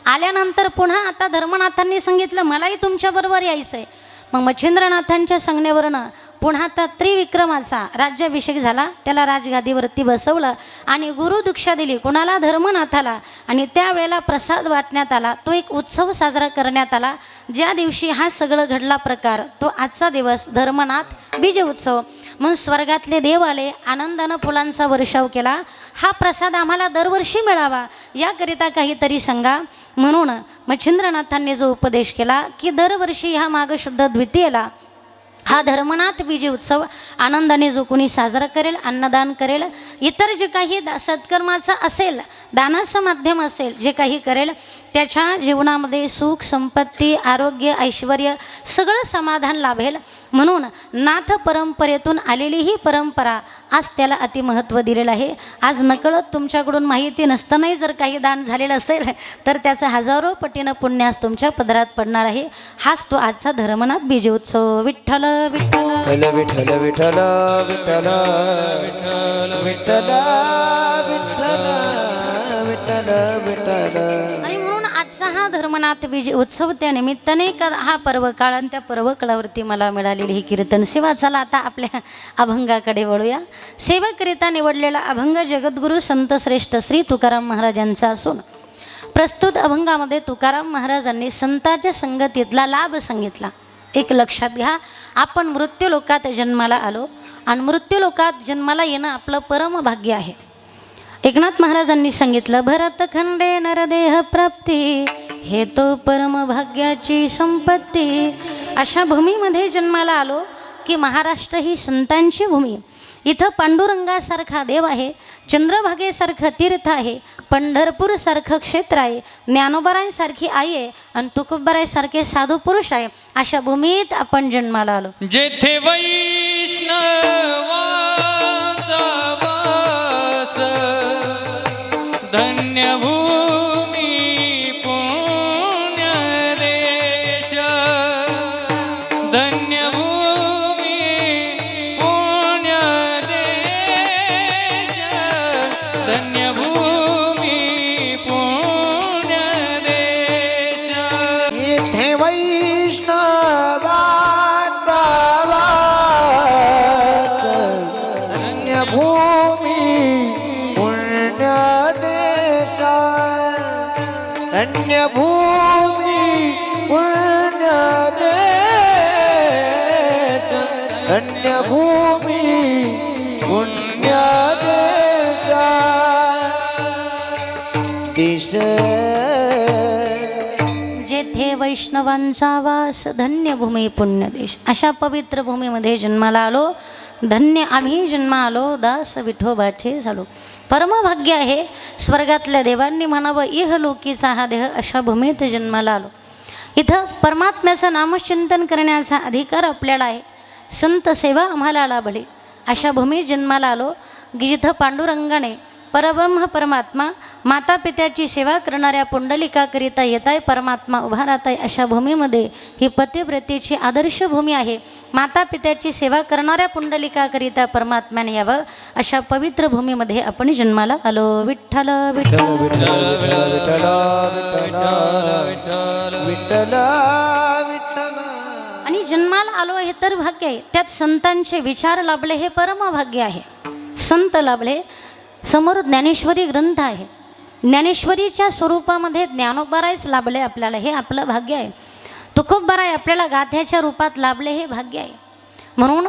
[SPEAKER 2] आल्यानंतर पुन्हा आता धर्मनाथांनी सांगितलं, मलाही तुमच्याबरोबर यायचं आहे. मग मच्छिंद्रनाथांच्या सांगण्यावरनं पुन्हा आता त्रिविक्रमाचा राज्याभिषेक झाला. त्याला राजगादीवरती बसवलं आणि गुरुदीक्षा दिली. कुणाला? धर्मनाथाला. आणि त्यावेळेला प्रसाद वाटण्यात आला. तो एक उत्सव साजरा करण्यात आला. ज्या दिवशी हा सगळं घडला प्रकार, तो आजचा दिवस धर्मनाथ बीज उत्सव म्हणून स्वर्गातले देव आले, आनंदानं फुलांचा वर्षाव केला. हा प्रसाद आम्हाला दरवर्षी मिळावा याकरिता काहीतरी सांगा म्हणून मच्छिंद्रनाथांनी जो उपदेश केला की दरवर्षी ह्या माघशुद्ध द्वितीयेला हा धर्मनाथ बीज उत्सव आनंदाने जो कोणी साजरा करेल, अन्नदान करेल, इतर जे काही सत्कर्माचं असेल, दानाचं माध्यम असेल, जे काही करेल त्याच्या जीवनामध्ये सुख, संपत्ती, आरोग्य, ऐश्वर सगळं समाधान लाभेल. म्हणून नाथ परंपरेतून आलेली ही परंपरा आज त्याला अतिमहत्त्व दिलेलं आहे. आज नकळत तुमच्याकडून माहिती नसतानाही जर काही दान झालेलं असेल तर त्याचं हजारो पटीनं पुण्य आज तुमच्या पदरात पडणार आहे. हाच तो आजचा धर्मनाथ बीज उत्सव. विठ्ठल विठ्ठल
[SPEAKER 1] विठ्ठल विठ्ठल विठ्ठल विठ्ठल विठ्ठल विठ्ठल विठ्ठल.
[SPEAKER 2] आणि म्हणून आजचा हा धर्मनाथ बीज उत्सव त्या निमित्ताने हा पर्व काळ आणि त्या पर्व काळावरती मला मिळालेली ही कीर्तन सेवा. चला आता आपल्या अभंगाकडे वळूया. सेवकरिता निवडलेला अभंग जगद्गुरु संत श्रेष्ठ श्री तुकाराम महाराजांचा असून प्रस्तुत अभंगामध्ये तुकाराम महाराजांनी संतांच्या संगतीतला लाभ सांगितला. एक लक्षात घ्या, आपण मृत्यूलोकात जन्माला आलो आणि मृत्यूलोकात जन्माला येणं आपलं परम भाग्य आहे. एकनाथ महाराजांनी सांगितलं, भरतखंडे नरदेह प्राप्ती हे तो परम भाग्याची संपत्ती. अशा भूमीमध्ये जन्माला आलो की महाराष्ट्र ही संतांची भूमी. इथं पांडुरंगासारखा देव आहे, चंद्रभागेसारखं तीर्थ आहे, पंढरपूरसारखं क्षेत्र आहे, ज्ञानोबारायांसारखी आई आहे आणि तुकोबारायांसारखे साधू पुरुष आहे. अशा भूमीत आपण जन्माला आलो.
[SPEAKER 3] जेथे वैष्णवाचा वास, धन्य भूमी पुण्यभूमी.
[SPEAKER 1] धन्यभूमी पुण्यदेश धन्यभूमी पुण्यदेश
[SPEAKER 2] जेथे वैष्णवांचा वास धन्य भूमी पुण्यदेश. अशा पवित्र भूमीमध्ये जन्माला आलो. धन्य आम्ही जन्म आलो दास विठोबाचे झालो. परमभाग्य आहे स्वर्गातल्या देवांनी म्हणावं इहलोकीचा हा देह अशा भूमीत जन्माला आलो. इथं परमात्म्याचं नामचिंतन करण्याचा अधिकार आपल्याला आहे. संत सेवा आम्हाला लाभली. अशा भूमीत जन्माला आलो जिथं पांडुरंगाने परब्रह्म परमात्मा माता पित्याची सेवा करणाऱ्या पुंडलिकाकरिता येत आहे. परमात्मा उभा राहत आहे. अशा भूमीमध्ये ही पतिव्रतेची आदर्श भूमी आहे. माता पित्याची सेवा करणाऱ्या पुंडलिकाकरिता परमात्म्याने यावं अशा पवित्र भूमीमध्ये आपण जन्माला आलो. विठ्ठल विठ्ठल
[SPEAKER 1] विठ्ठल विठ्ठल विठ्ठल.
[SPEAKER 2] आणि जन्माला आलो हे तर भाग्य आहे. त्यात संतांचे विचार लाभले हे परम भाग्य आहे. संत लाभले. समोर ज्ञानेश्वरी ग्रंथ आहे. ज्ञानेश्वरीच्या स्वरूपामध्ये ज्ञानोबारायच लाभले आपल्याला. हे आपलं भाग्य आहे. तुकोबाराय आपल्याला गाथ्याच्या रूपात लाभले हे भाग्य आहे. म्हणून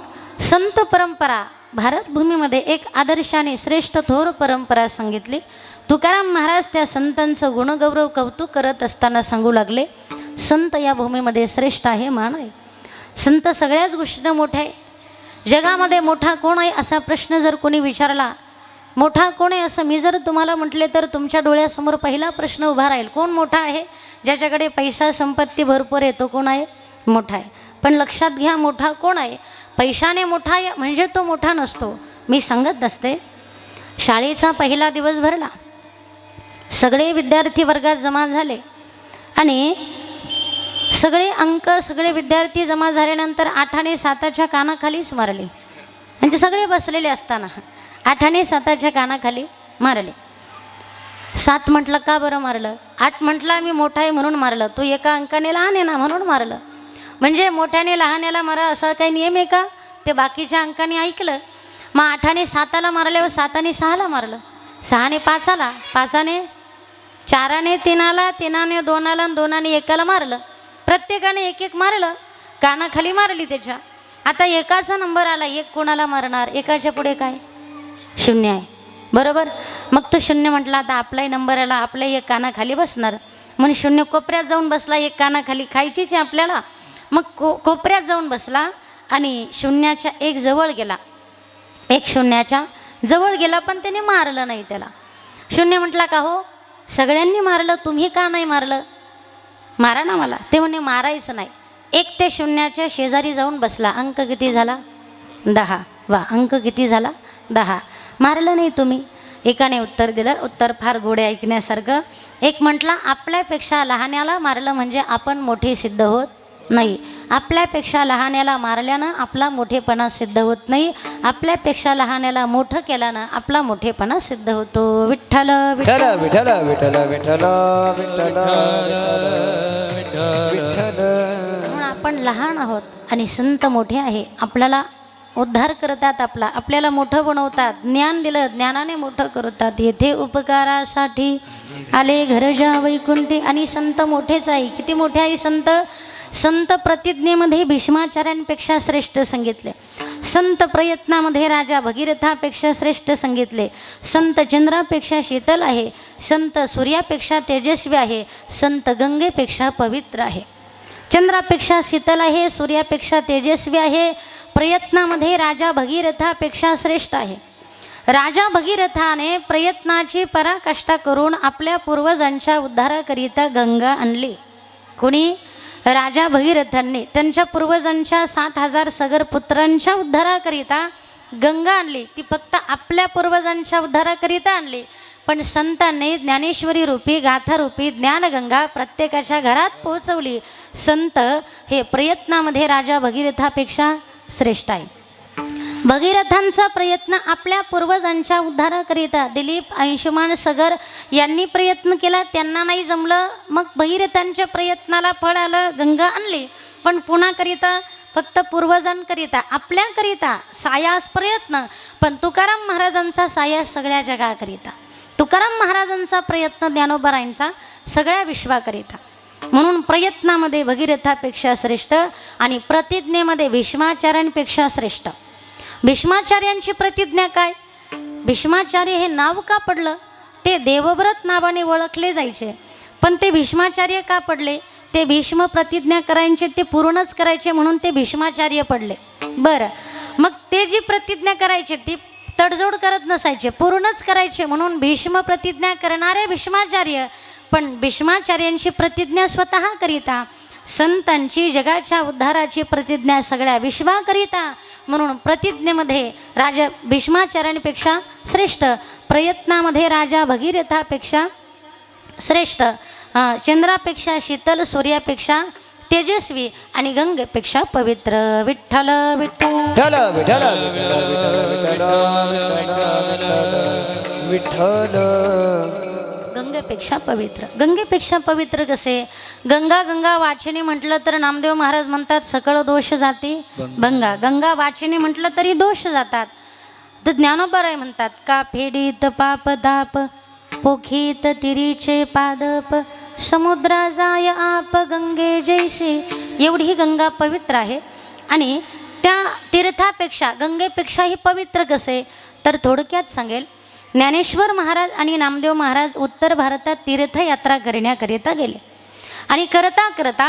[SPEAKER 2] संत परंपरा भारतभूमीमध्ये एक आदर्शाने श्रेष्ठ थोर परंपरा सांगितली. तुकाराम महाराज त्या संतांचं गुणगौरव कौतुक करत असताना सांगू लागले संत या भूमीमध्ये श्रेष्ठ आहे, मान आहे. संत सगळ्याच गोष्टीनं मोठे आहे. जगामध्ये मोठा कोण आहे असा प्रश्न जर कोणी विचारला, मोठा कोण आहे असं मी जर तुम्हाला म्हटले तर तुमच्या डोळ्यासमोर पहिला प्रश्न उभा राहील. कोण मोठा आहे? ज्याच्याकडे पैसा संपत्ती भरपूर आहे तो कोण आहे? मोठा आहे. पण लक्षात घ्या मोठा कोण आहे? पैशाने मोठा आहे म्हणजे तो मोठा नसतो. मी सांगत नसते. शाळेचा पहिला दिवस भरला. सगळे विद्यार्थी वर्गात जमा झाले आणि सगळे अंक सगळे विद्यार्थी जमा झाल्यानंतर 8 आणि 7च्या कानाखालीच मारले. म्हणजे सगळे बसलेले असताना 8 आणि 7च्या कानाखाली मारले. 7 म्हटलं का बरं मारलं? 8 म्हटलं मी मोठा आहे म्हणून मारलं. तो एका अंकाने लहान आहे ना म्हणून मारलं. म्हणजे मोठ्याने लहान्याला मारा असा काही नियम आहे का? ते बाकीच्या अंकाने ऐकलं. मग 8 आणि 7ला मारल्यावर 7 आणि 6ला मारलं. 6 आणि 5ला, 5ने 4ने 3ला, 3ने 2ला, 2ने 1ला मारलं. प्रत्येकाने एक एक मारलं. कानाखाली मारली त्याच्या. आता एकाचा नंबर आला. एक कोणाला मारणार? एकाच्या पुढे काय? 0 आहे. बरोबर. मग तो 0 म्हटला आता आपलाही नंबर आला. आपल्या एक कानाखाली बसणार. म्हणून 0 कोपऱ्यात जाऊन बसला. एक कानाखाली खायचीच आहे आपल्याला. मग कोपऱ्यात जाऊन बसला आणि 0च्या एक जवळ गेला. एक 0च्या जवळ गेला पण त्याने मारलं नाही त्याला. 0 म्हटला का हो सगळ्यांनी मारलं तुम्ही का नाही मारलं? मारा ना मला. ते म्हणे मारायचं नाही. 1 ते 0च्या शेजारी जाऊन बसला. अंक किती झाला? 10. वा. अंक किती झाला? 10. मारलं नाही तुम्ही. एकाने उत्तर दिलं. उत्तर फार गोडे ऐकण्यासारखं. एक म्हटला आपल्यापेक्षा लहान्याला मारलं म्हणजे आपण मोठे सिद्ध होत नाही. आपल्यापेक्षा लहान्याला मारल्यानं आपला मोठेपणा सिद्ध होत नाही. आपल्यापेक्षा लहान्याला मोठं केल्यानं आपला मोठेपणा सिद्ध होतो. विठ्ठल
[SPEAKER 1] विठ्ठल विठ्ठल विठ्ठल विठ्ठल विठ्ठल.
[SPEAKER 2] म्हणून आपण लहान आहोत आणि संत मोठे आहे. आपल्याला उद्धार करतात. आपल्याला मोठं बनवतात. ज्ञान दिलं ज्ञानाने मोठं करतात. येथे उपकारासाठी आले घरजा वैकुंठी. आणि संत मोठेच आहे. किती मोठे आहे संत? संत प्रतिज्ञेमध्ये भीष्माचार्यांपेक्षा श्रेष्ठ सांगितले. संत प्रयत्नामध्ये राजा भगीरथापेक्षा श्रेष्ठ सांगितले. संत चंद्रापेक्षा शीतल आहे. संत सूर्यापेक्षा तेजस्वी आहे. संत गंगेपेक्षा पवित्र आहे. चंद्रापेक्षा शीतल आहे. सूर्यापेक्षा तेजस्वी आहे. प्रयत्नामध्ये राजा भगीरथापेक्षा श्रेष्ठ आहे. राजा भगीरथाने प्रयत्नाची पराकाष्ठा करून आपल्या पूर्वजांच्या उद्धाराकरिता गंगा आणली. कोणी? राजा भगीरथांनी त्यांच्या पूर्वजांच्या 7,000 सगर पुत्रांच्या उद्धाराकरिता गंगा आणली. ती फक्त आपल्या पूर्वजांच्या उद्धाराकरिता आणली. पण संतांनी ज्ञानेश्वरी रूपी गाथारूपी ज्ञानगंगा प्रत्येकाच्या घरात पोहोचवली. संत हे प्रयत्नामध्ये राजा भगीरथापेक्षा श्रेष्ठ आहे. भगीरथांचा प्रयत्न आपल्या पूर्वजांच्या उद्धाराकरिता दिलीप अंशुमान सगर यांनी प्रयत्न केला. त्यांना नाही जमलं. मग भगीरथांच्या प्रयत्नाला फळ आलं. गंगा आणली. पण पुन्हाकरिता फक्त पूर्वजांकरिता आपल्याकरिता सायास प्रयत्न. पण तुकाराम महाराजांचा सायास सगळ्या जगाकरिता. तुकाराम महाराजांचा प्रयत्न ज्ञानोबारायांचा सगळ्या विश्वाकरिता, म्हणून प्रयत्नामध्ये भगीरथापेक्षा श्रेष्ठ आणि प्रतिज्ञेमध्ये भीष्माचार्यांपेक्षा श्रेष्ठ. भीष्माचार्यांची प्रतिज्ञा काय? भीष्माचार्य हे नाव का पडलं? ते देवव्रत नावाने ओळखले जायचे, पण ते भीष्माचार्य का पडले? ते भीष्म प्रतिज्ञा करायचे, ते पूर्णच करायचे म्हणून ते भीष्माचार्य पडले. बरं, मग ते जी प्रतिज्ञा करायचे ती तडजोड करत नसायचे, पूर्णच करायचे म्हणून भीष्म प्रतिज्ञा करणारे भीष्माचार्य. पण भीष्माचार्यांची प्रतिज्ञा स्वतः करिता, संतांची जगाच्या उद्धाराची प्रतिज्ञा सगळ्या विश्वाकरिता, म्हणून प्रतिज्ञेमध्ये राजा भीष्माचार्यांपेक्षा श्रेष्ठ, प्रयत्नामध्ये राजा भगीरथापेक्षा श्रेष्ठ, चंद्रापेक्षा शीतल, सूर्यापेक्षा तेजस्वी आणि गंगेपेक्षा पवित्र. विठ्ठल विठ्ठल
[SPEAKER 1] विठ्ठल विठ्ठल विठ्ठल.
[SPEAKER 2] गंगेपेक्षा पवित्र. गंगेपेक्षा पवित्र कसे? गंगा गंगा वाचिनी म्हटलं तर नामदेव महाराज म्हणतात सकळ दोष जाते भंगा. गंगा वाचिनी म्हटलं तरी दोष जातात. तर ज्ञानोबाराय म्हणतात का फेडीत पाप ताप पोखीत तिरीचे पादप समुद्रा जाय आप गंगे जैसे. एवढी ही गंगा पवित्र आहे. आणि त्या तीर्थापेक्षा गंगेपेक्षाही पवित्र कसे? तर थोडक्यात सांगेल, ज्ञानेश्वर महाराज आणि नामदेव महाराज उत्तर भारतात तीर्थयात्रा करण्याकरिता गेले आणि करता करता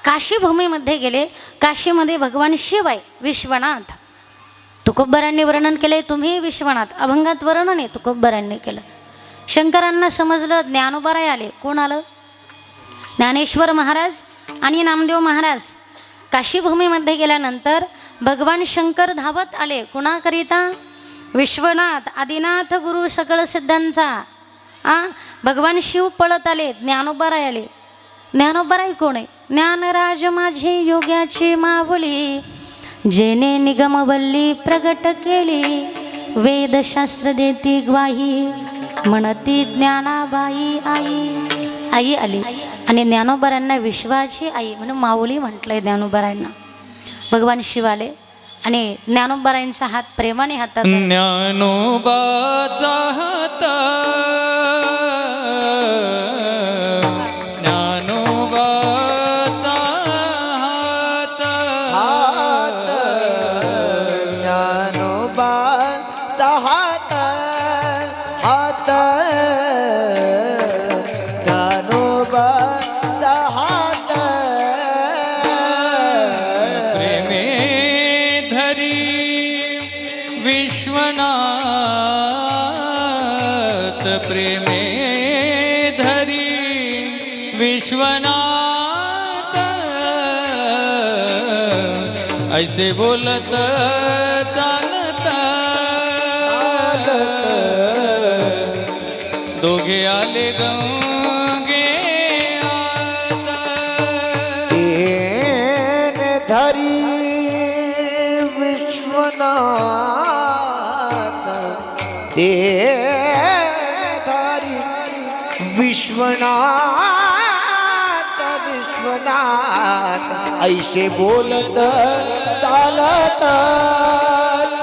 [SPEAKER 2] काशीभूमीमध्ये गेले. काशीमध्ये भगवान शिव आहे, विश्वनाथ. तुकोबरांनी वर्णन केले, तुम्ही विश्वनाथ. अभंगात वर्णन आहे तुकोबरांनी केलं. शंकरांना समजलं, ज्ञानोबाराय आले. कोण आलं? ज्ञानेश्वर महाराज आणि नामदेव महाराज. काशीभूमीमध्ये गेल्यानंतर भगवान शंकर धावत आले. कुणाकरिता? विश्वनाथ आदिनाथ गुरु सकळ सिद्धांचा. भगवान शिव पळत आले, ज्ञानोबाराय आले. ज्ञानोबाराय कोण आहे? ज्ञानराज माझे योग्याची मावली, जेने निगमवल्ली प्रगट केली, वेदशास्त्र देती ग्वाही, म्हणती ज्ञानाबाई आई. आई आली आणि ज्ञानोबारांना विश्वाची आई म्हणून माऊली म्हटलंय ज्ञानोबारांना. भगवान शिव आले आणि ज्ञानोबारांचा हात प्रेमाने हातात.
[SPEAKER 3] ज्ञानोबाचा हात, ज्ञानोबाचा हात,
[SPEAKER 1] हात ज्ञानोबाचा हात, हात ज्ञानोबाचा हात.
[SPEAKER 3] प्रेमे धरी विश्वनाथ, प्रेमे धरी विश्वनाथ, ऐसे बोलत चालत दोघे आले गंगे आत.
[SPEAKER 1] तेन धरी विश्वनाथ, ते धरी विश्वनाथ, विश्वनाथ ऐसे बोलत चालत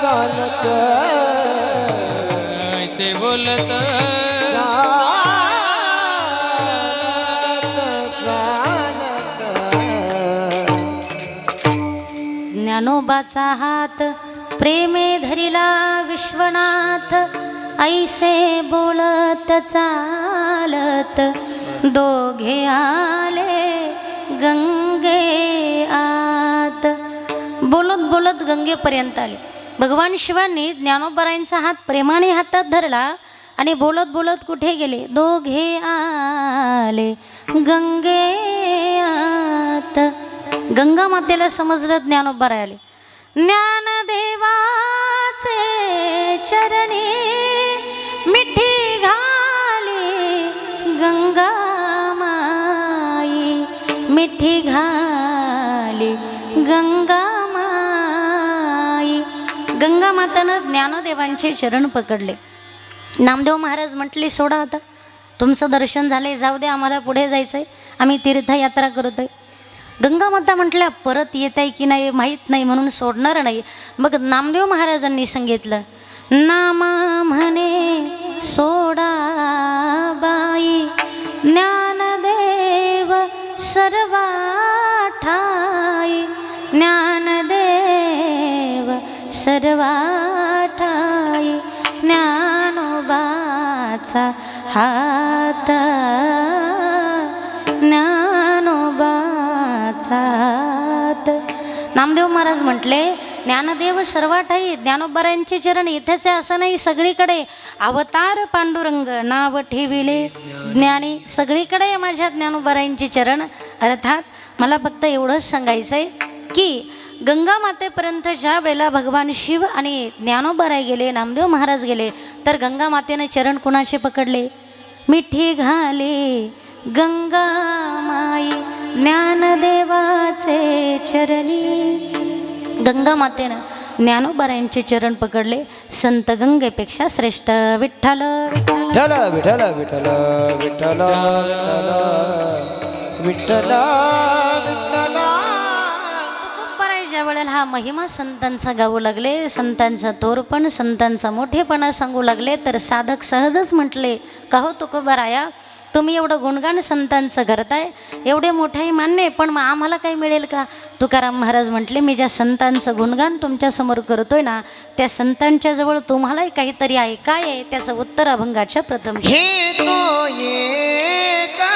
[SPEAKER 1] चालत,
[SPEAKER 3] ऐसे बोलत
[SPEAKER 2] ज्ञानोबाचा हात प्रेमे धरिला विश्वनाथ, ऐसे बोलत चालत दोघे आले गंगे आत. बोलत बोलत गंगेपर्यंत आले. भगवान शिवांनी ज्ञानोबारायांचा हात प्रेमाने हातात धरला आणि बोलत बोलत कुठे गेले? दोघे आले गंगे आत. गंगा मातेला समजलं ज्ञानोबाराय आले. ज्ञानदेवाचे चरणी मिठी घाली गंगा माई, मिठी घाली गंगा माई. गंगा मातानं ज्ञानदेवांचे चरण पकडले. नामदेव महाराज म्हटले सोडा आता, तुमचं दर्शन झाले, जाऊ दे, आम्हाला पुढे जायचं आहे, आम्ही तीर्थयात्रा करतोय. गंगा माता म्हटल्या परत येत आहे की नाही माहीत नाही म्हणून सोडणार नाही. मग नामदेव महाराजांनी सांगितलं, नामा म्हणे सोडाबाई ज्ञानदेव सर्वा ठाई ज्ञानदेव सर्वा ठाई ज्ञानोबाचा हात ज्ञानोबाचा हात. नामदेव महाराज म्हटले ज्ञानदेव सर्वाठाई ज्ञानोबारायांचे चरण इथेच आहे असं नाही, सगळीकडे अवतार पांडुरंग नाव ठेविले ज्ञानी, सगळीकडे आहे माझ्या ज्ञानोबारायांचे चरण. अर्थात मला फक्त एवढंच सांगायचं आहे की गंगा मातेपर्यंत ज्या वेळेला भगवान शिव आणि ज्ञानोबाराय गेले, नामदेव महाराज गेले, तर गंगा मातेने चरण कुणाचे पकडले? मिठी घाले गंगा माई ज्ञानदेवाचे चरणी. गंगा मातेनं ज्ञानोबारायांचे चरण पकडले. संत गंगेपेक्षा श्रेष्ठ विठ्ठल विठ्ठल
[SPEAKER 1] विठ्ठल विठ्ठल विठ्ठल विठ्ठल विठ्ठल विठ्ठल.
[SPEAKER 2] ज्या वेळेला हा महिमा संतांचा गाऊ लागले, संतांचा तोरपण संतांचा मोठेपणा सांगू लागले, तर साधक सहजच म्हटले का हो तुकोबाराया, तुम्ही एवढं गुणगान संतांचं करताय, एवढे मोठेही मान्य आहे, पण मग आम्हाला काही मिळेल का? तुकाराम महाराज म्हटले मी ज्या संतांचं गुणगान तुमच्यासमोर करतोय ना, त्या संतांच्या जवळ तुम्हालाही काहीतरी आहे. काय आहे त्याचं उत्तर अभंगाच्या प्रथम.
[SPEAKER 1] हे तो एका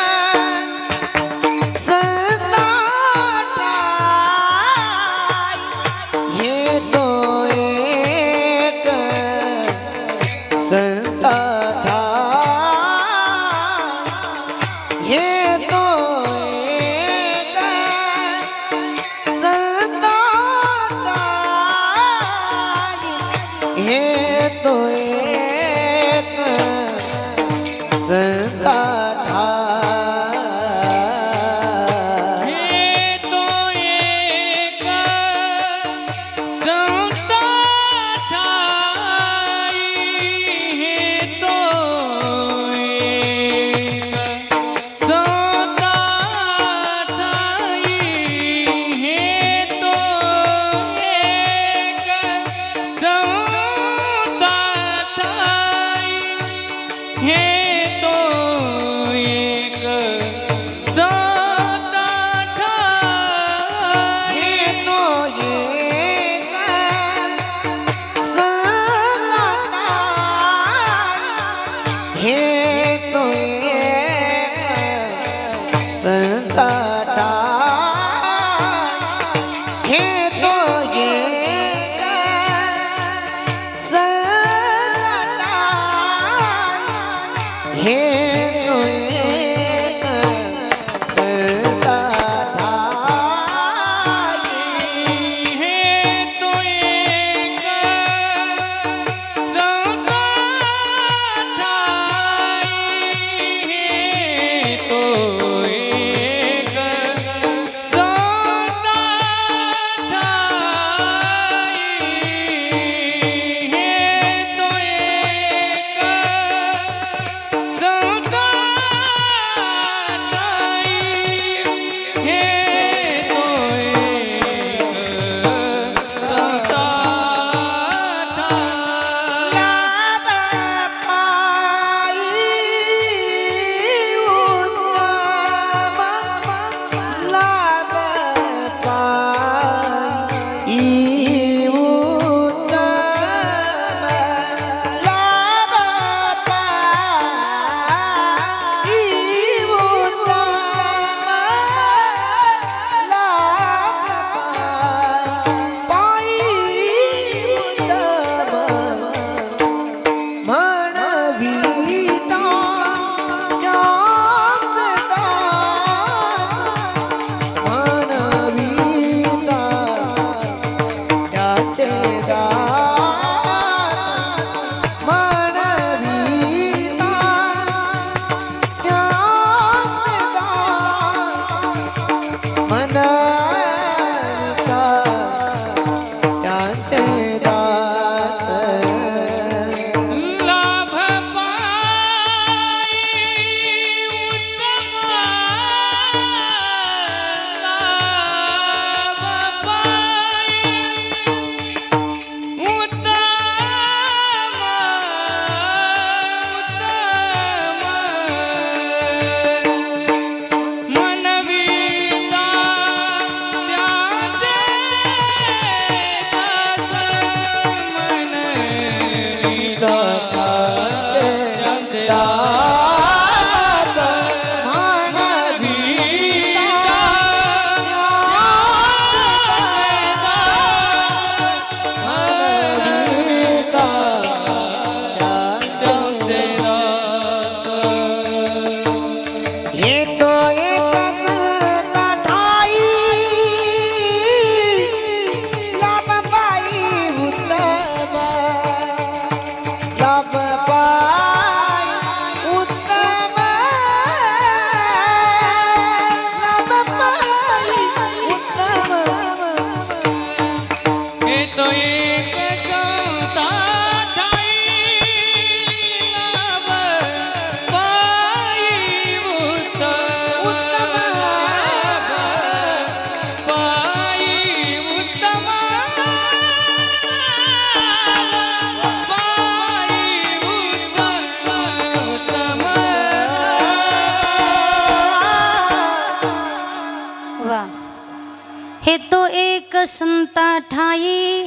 [SPEAKER 2] संता ठाई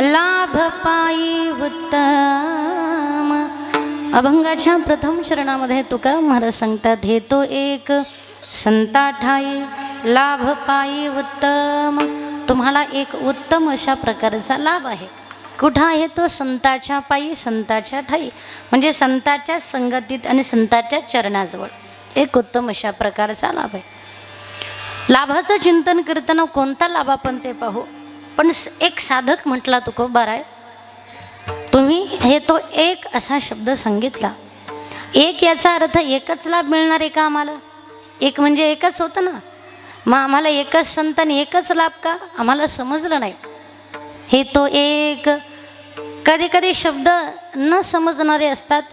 [SPEAKER 2] लाभ पायी उत्तम. अभंगाच्या प्रथम चरणामध्ये तुकाराम महाराज सांगतात, हे तो एक संता ठाई लाभ पायी उत्तम. तुम्हाला एक उत्तम अशा प्रकारचा लाभ आहे. कुठं आहे तो? संताच्या पायी, संताच्या ठाई, म्हणजे संताच्या संगतीत आणि संताच्या चरणाजवळ एक उत्तम अशा प्रकारचा लाभ आहे. लाभाचं चिंतन करताना कोणता लाभ आपण ते पाहू. पण एक साधक म्हटला तुकोबार आहे, तुम्ही हे तो एक असा शब्द सांगितला. एक याचा अर्थ एकच लाभ मिळणार आहे का आम्हाला? एक म्हणजे एकच होतं ना, मग आम्हाला एकच संत आणि एकच लाभ का? आम्हाला समजलं नाही. हे तो एक, कधी कधी शब्द न समजणारे असतात,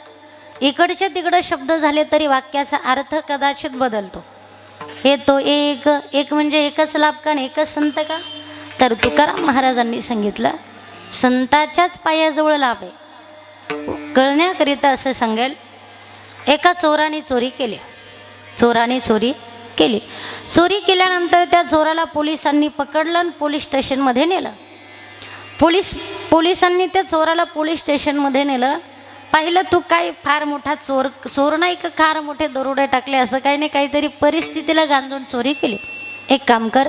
[SPEAKER 2] इकडच्या तिकडं शब्द झाले तरी वाक्याचा अर्थ कदाचित बदलतो. हे तो एक, एक म्हणजे एकच लाभ का आणि एकच संत का? तर तुकाराम महाराजांनी सांगितलं, संताच्याच पायाजवळ लाभ आहे. कळण्याकरिता असं सांगेल, एका चोराने चोरी केली. चोराने चोरी केली. चोरी केल्यानंतर त्या चोराला पोलिसांनी पकडलं आणि पोलीस स्टेशनमध्ये नेलं. पोलिसांनी त्या चोराला पोलीस स्टेशनमध्ये नेलं. पाहिलं, तू काय फार मोठा चोर नाही का, फार मोठे दरोडे टाकले असं काही नाही, काहीतरी परिस्थितीला गांजून चोरी केली. एक काम कर,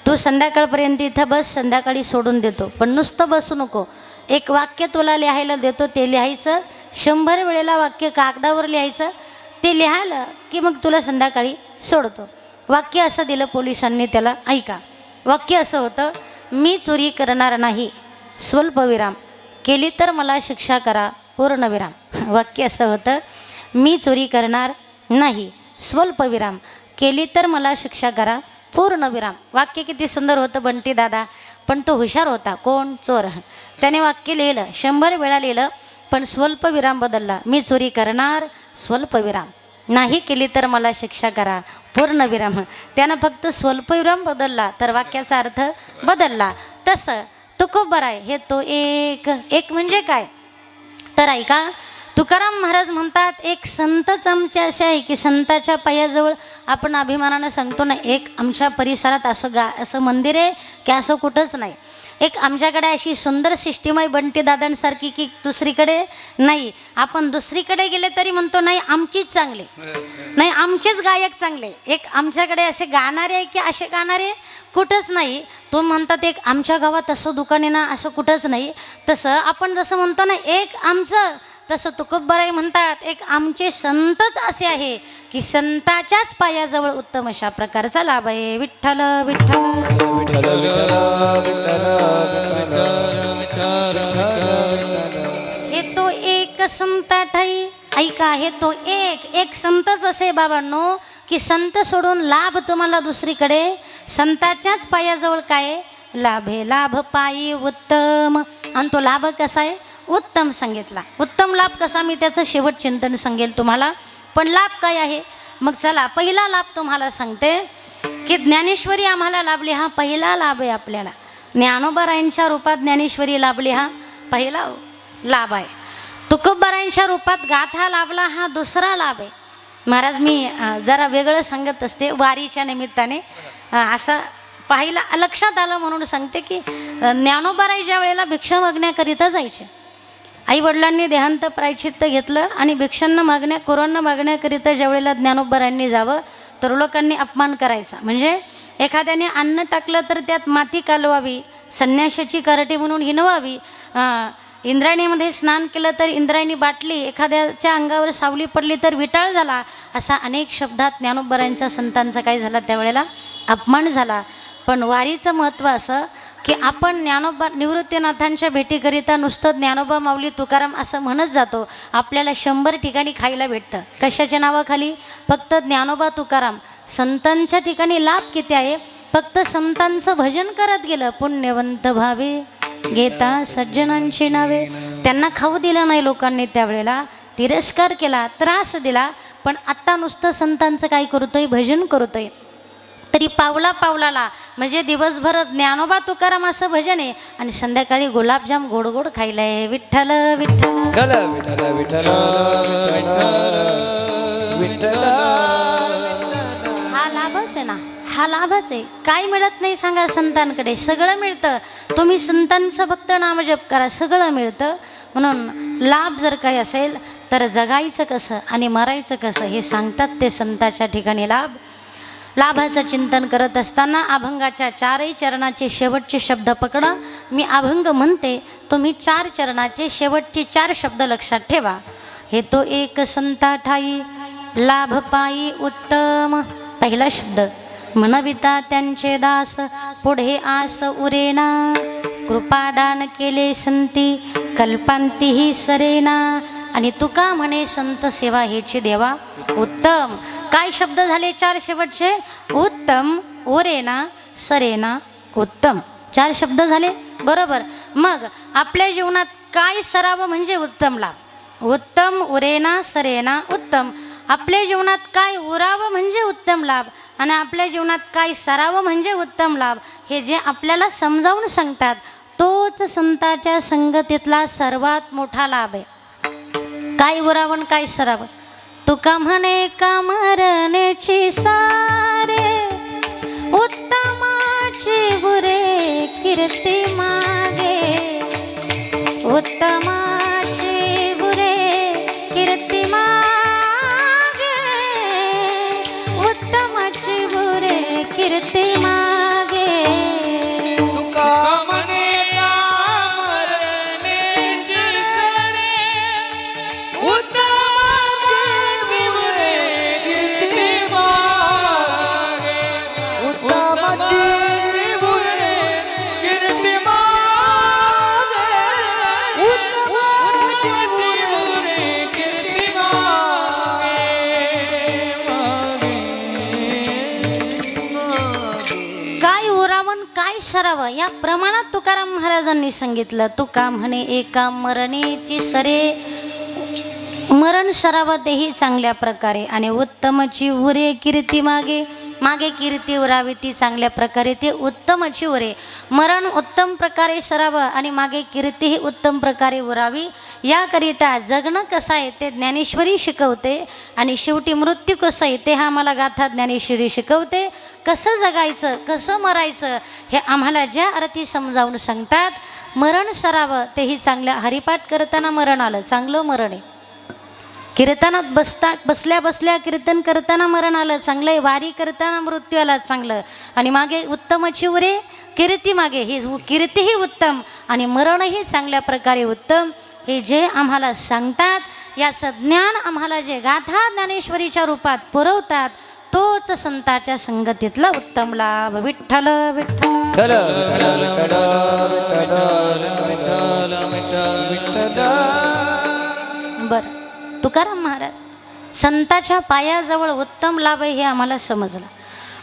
[SPEAKER 2] तू संध्याकाळपर्यंत इथं बस, संध्याकाळी सोडून देतो. पण नुसतं बसू नको, एक वाक्य तुला लिहायला देतो, ते लिहायचं. 100 वेळेला वाक्य कागदावर लिहायचं, ते लिहायला की मग तुला संध्याकाळी सोडतो. वाक्य असं दिलं पोलिसांनी त्याला. ऐका, वाक्य असं होतं, मी चोरी करणार नाही, स्वल्पविराम, केली तर मला शिक्षा करा, पूर्णविराम. वाक्य असं होतं, मी चोरी करणार नाही, स्वल्पविराम, केली तर मला शिक्षा करा, पूर्णविराम. वाक्य किती सुंदर होतं बंटी दादा. पण तो हुशार होता. कोण? चोर. त्याने वाक्य लिहिलं, 100 वेळा लिहिलं, पण स्वल्पविराम बदलला. मी चोरी करणार, स्वल्पविराम, नाही केली तर मला शिक्षा करा, पूर्णविराम. त्यानं फक्त स्वल्पविराम बदलला तर वाक्याचा अर्थ बदलला. तसं तो खूप बरं आहे. हे तो एक, एक म्हणजे काय? तर ऐका, तुकाराम महाराज म्हणतात, एक संतच आमचे असे आहे की संताच्या पायाजवळ आपण अभिमानानं सांगतो ना, एक आमच्या परिसरात असं मंदिर आहे की असं कुठंच नाही. एक आमच्याकडे अशी सुंदर सिस्टीम आहे बंटी दादांसारखी की दुसरीकडे नाही. आपण दुसरीकडे गेले तरी म्हणतो नाही आमचीच चांगले, नाही आमचेच गायक चांगले. एक आमच्याकडे असे गाणारे आहे की असे गाणारे कुठंच नाही. तो म्हणतात एक आमच्या गावात असं दुकान आहे ना, असं कुठंच नाही. तसं आपण जसं म्हणतो ना एक आमचं, तसं तुकोबाराय म्हणतात एक आमचे संतच असे आहे की संताच्याच पायाजवळ उत्तम अशा प्रकारचा लाभ आहे. विठ्ठल विठ्ठल
[SPEAKER 1] विठ्ठल
[SPEAKER 2] हे तो एक संता ठाई. ऐका, हे तो एक, एक संतच असे बाबांनो की संत सोडून लाभ तुम्हाला दुसरीकडे, संताच्याच पायाजवळ काय लाभ आहे, लाभ पायी उत्तम. आणि तो लाभ कसा आहे? उत्तम सांगितला. उत्तम लाभ कसा, मी त्याचं शेवट चिंतन सांगेल तुम्हाला. पण लाभ काय आहे? मग चला, पहिला लाभ तुम्हाला सांगते की ज्ञानेश्वरी आम्हाला लाभली. हा पहिला लाभ आहे आपल्याला. ज्ञानोबारायांच्या रूपात ज्ञानेश्वरी लाभली, हा पहिला लाभ आहे. तुकोबारायांच्या रूपात गाथा लाभला, हा दुसरा लाभ आहे. महाराज, मी जरा वेगळं सांगत असते वारीच्या निमित्ताने. असं पाहिला लक्षात आलं म्हणून सांगते की ज्ञानोबाराय ज्या वेळेला भिक्षा मागण्याकरिता जायचे, आईवडिलांनी देहांत प्रायचित्त घेतलं आणि भिक्षांना मागण्या, कोरांना मागण्याकरिता ज्या वेळेला ज्ञानोबारायांनी जावं तर लोकांनी अपमान करायचा. म्हणजे एखाद्याने अन्न टाकलं तर त्यात माती कालवावी, संन्याशाची करटी म्हणून हिनवावी, इंद्रायणीमध्ये स्नान केलं तर इंद्रायणी बाटली, एखाद्याच्या अंगावर सावली पडली तर विटाळ झाला, असा अनेक शब्दात ज्ञानोबारायांच्या संतांचा काय झाला त्यावेळेला अपमान झाला. पण वारीचं महत्त्व असं की आपण ज्ञानोबा निवृत्तीनाथांच्या भेटीकरिता नुसतं ज्ञानोबा माऊली तुकाराम असं म्हणत जातो. आपल्याला 100 ठिकाणी खायला भेटतं. कशाच्या नावाखाली? फक्त ज्ञानोबा तुकाराम. संतांच्या ठिकाणी लाभ किती आहे? फक्त संतांचं भजन करत गेलं, पुण्यवंत भावे घेता सज्जनांची नावे. त्यांना खाऊ दिलं नाही लोकांनी, त्यावेळेला तिरस्कार केला, त्रास दिला. पण आत्ता नुसतं संतांचं काय करतोय? भजन करतोय. तरी पावला पावलाला म्हणजे दिवसभर ज्ञानोबा तुकाराम असं भजन आहे आणि संध्याकाळी गुलाबजाम गोड गोड खायला आहे. विठ्ठल विठ्ठल
[SPEAKER 1] विठ्ठल विठ्ठल विठ्ठल.
[SPEAKER 2] हा लाभच आहे ना, हा लाभच आहे. काय मिळत नाही सांगा संतांकडे? सगळं मिळतं. तुम्ही संतांचं फक्त नामजप करा, सगळं मिळतं. म्हणून लाभ जर काही असेल तर जगायचं कसं आणि मरायचं कसं हे सांगतात ते संताच्या ठिकाणी. लाभाचं चिंतन करत असताना अभंगाच्या 4ही चरणाचे शेवटचे शब्द पकडा. मी अभंग म्हणते, तुम्ही 4 चरणाचे शेवटचे 4 शब्द लक्षात ठेवा. हे तो एक संता ठाई लाभ पायी उत्तम. पहिला शब्द, म्हणविता त्यांचे दास पुढे आस उरेना. कृपादान केले संती कल्पांतीही सरेना. आणि तुका म्हणे संत सेवा हेची देवा उत्तम. काय शब्द झाले 4 शेवटचे? उत्तम, ओरेना, सरेना, उत्तम. 4 शब्द झाले बरोबर. मग आपल्या जीवनात काय सरावं म्हणजे उत्तम लाभ? उत्तम, उरेना, सरेना, उत्तम. आपल्या जीवनात काय उरावं म्हणजे उत्तम लाभ, आणि आपल्या जीवनात काय सरावं म्हणजे उत्तम लाभ. हे जे आपल्याला समजावून सांगतात तोच संताच्या संगतीतला सर्वात मोठा लाभ आहे. काय उरावं काय सरावं? तुका म्हणे का मरणेची सारे उत्तमाची बुरे कीर्ती मागे. उत्तमाची बुरे कीर्ती मागे. उत्तमाची बुरे कीर्ती मागे. सरावं या प्रमाणात तुकाराम महाराजांनी सांगितलं. तुका म्हणे एका मरणेची सरे, मरण सरावं तेही चांगल्या प्रकारे. आणि उत्तमची उरे कीर्ती मागे, मागे कीर्ती उरावी ती चांगल्या प्रकारे. ते उत्तमची उरे, मरण उत्तम प्रकारे सरावं आणि मागे कीर्तीही उत्तम प्रकारे उरावी. याकरिता जगणं कसं आहे ते ज्ञानेश्वरी शिकवते, आणि शेवटी मृत्यू कसं आहे ते हा आम्हाला गाथा ज्ञानेश्वरी शिकवते. कसं जगायचं कसं मरायचं हे आम्हाला ज्या अर्थी समजावून सांगतात. मरण सरावं तेही चांगल्या, हरिपाठ करताना मरण आलं चांगलं मरण आहे. कीर्तनात बसल्या बसल्या कीर्तन करताना मरण आलं चांगलं आहे. वारी करताना मृत्यू आला चांगलं. आणि मागे उत्तमची उरे कीर्ती मागे, ही कीर्तीही उत्तम आणि मरणही चांगल्या प्रकारे उत्तम. हे जे आम्हाला सांगतात याचं ज्ञान आम्हाला जे गाथा ज्ञानेश्वरीच्या रूपात पुरवतात तोच संताच्या संगतीतला उत्तम लाभ. विठ्ठल विठ्ठल. बरं, तुकाराम महाराज संताच्या पायाजवळ उत्तम लाभ आहे हे आम्हाला समजलं.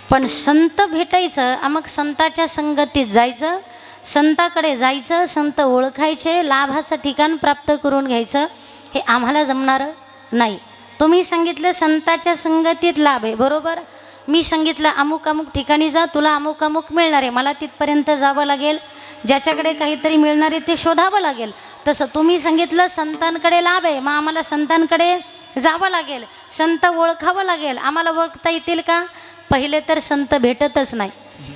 [SPEAKER 2] पण संत भेटायचं, मग संताच्या संगतीत जायचं, संताकडे जायचं, संत ओळखायचे, लाभाचं ठिकाण प्राप्त करून घ्यायचं, हे आम्हाला जमणार नाही. तुम्ही सांगितलं संताच्या संगतीत लाभ आहे बरोबर. मी सांगितलं अमुक अमुक ठिकाणी जा, तुला अमुक अमुक मिळणार आहे, मला तिथपर्यंत जावं लागेल, ज्याच्याकडे काहीतरी मिळणार आहे ते शोधावं लागेल. तसं तुम्ही सांगितलं संतांकडे लाभ आहे, मग आम्हाला संतांकडे जावं लागेल, संत ओळखावं लागेल. आम्हाला ओळखता येतील का? पहिले तर संत भेटतच नाही.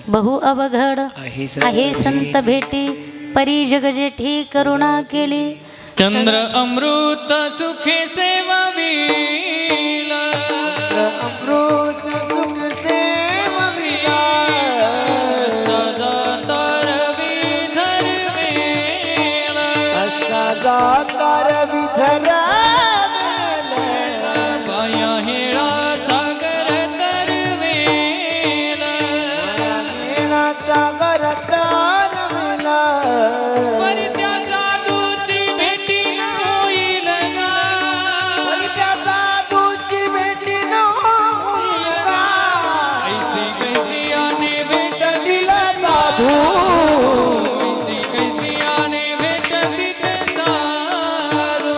[SPEAKER 2] बहु अवघड आहे संत भेटी, परी जग जेठी करुणा केली.
[SPEAKER 3] चंद्र अमृत सुखे सेववील,
[SPEAKER 1] अमृत सुख सेवविला.
[SPEAKER 3] जाता रवी धरवेल,
[SPEAKER 1] जाता रवी धरवेल.
[SPEAKER 3] पाया हेळा सागर तरवेल,
[SPEAKER 1] सागर तरवेला.
[SPEAKER 3] त्या साधूची भेटी न होईल गा,
[SPEAKER 1] त्या साधूची भेटी न होईल का.
[SPEAKER 3] ऐसी कैसी आने भेट
[SPEAKER 1] दिला साधू,
[SPEAKER 3] ऐसी कैसी आने भेट दिते साधू,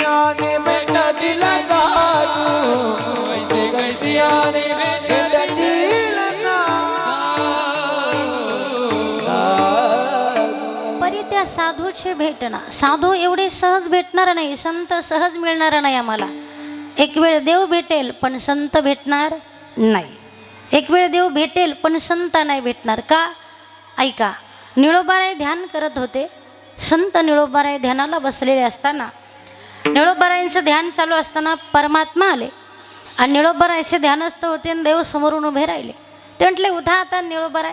[SPEAKER 1] आने भेट दिला साधू.
[SPEAKER 3] ऐसी कैसी आने भेट
[SPEAKER 1] भेट दिला
[SPEAKER 2] परी त्या साधूचे भेटना. साधू एवढे सहज भेटणार नाही, संत सहज मिळणार नाही आम्हाला. एक वेळ देव भेटेल पण संत भेटणार नाही. एक वेळ देव भेटेल पण संत नाही भेटणार का? ऐका, निळोबाराय ध्यान करत होते. संत निळोबाराय ध्यानाला बसलेले असताना निळोबारायांचं ध्यान चालू असताना परमात्मा आले आणि निळोबारायचे ध्यानस्थ होते आणि देव समोरून उभे राहिले. ते म्हटले उठा आता निळोबाराय.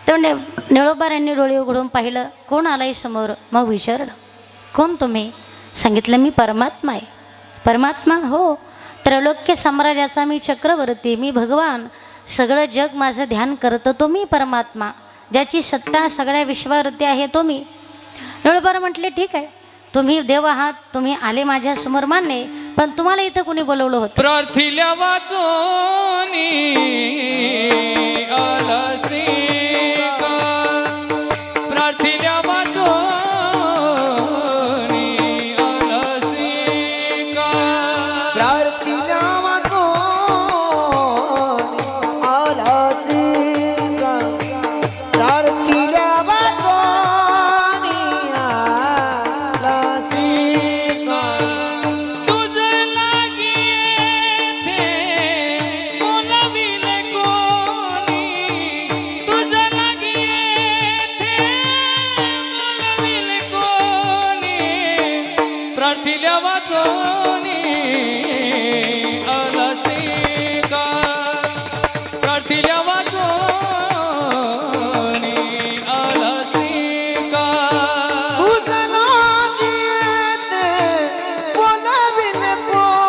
[SPEAKER 2] ते म्हणजे निळोबारायांनी डोळे उघडून पाहिलं, कोण आलाय समोर? मग विचारलं, कोण तुम्ही? सांगितलं, मी परमात्मा आहे. परमात्मा? हो. त्रैलोक्य साम्राज्याचा मी चक्रवर्ती, मी भगवान, सगळं जग माझं ध्यान करतं तो मी परमात्मा, ज्याची सत्ता सगळ्या विश्वावरती आहे तो मी. निळोबाराय म्हटले, ठीक आहे, तुम्ही देव आहात, तुम्ही आले माझ्यासमोर मान्य, पण तुम्हाला इथं कोणी बोलवलं होतं?
[SPEAKER 3] प्रार्थिल्या वाचोनी आलसी का, प्रार्थिल्या वाचोनी आलसी का,
[SPEAKER 1] प्रार्थना वाचो आलासी का, प्रार्थना वाचो आलासी का.
[SPEAKER 3] तुझ लागी येथे बोलाविले कोणी, तुझ लागी येथे बोलाविले कोणी, प्रार्थिल्या वाचोनी आलसी का, प्रार्थिल्या वाचोनी आलसी का.
[SPEAKER 1] तुझला दियेते बोलाविले कोण,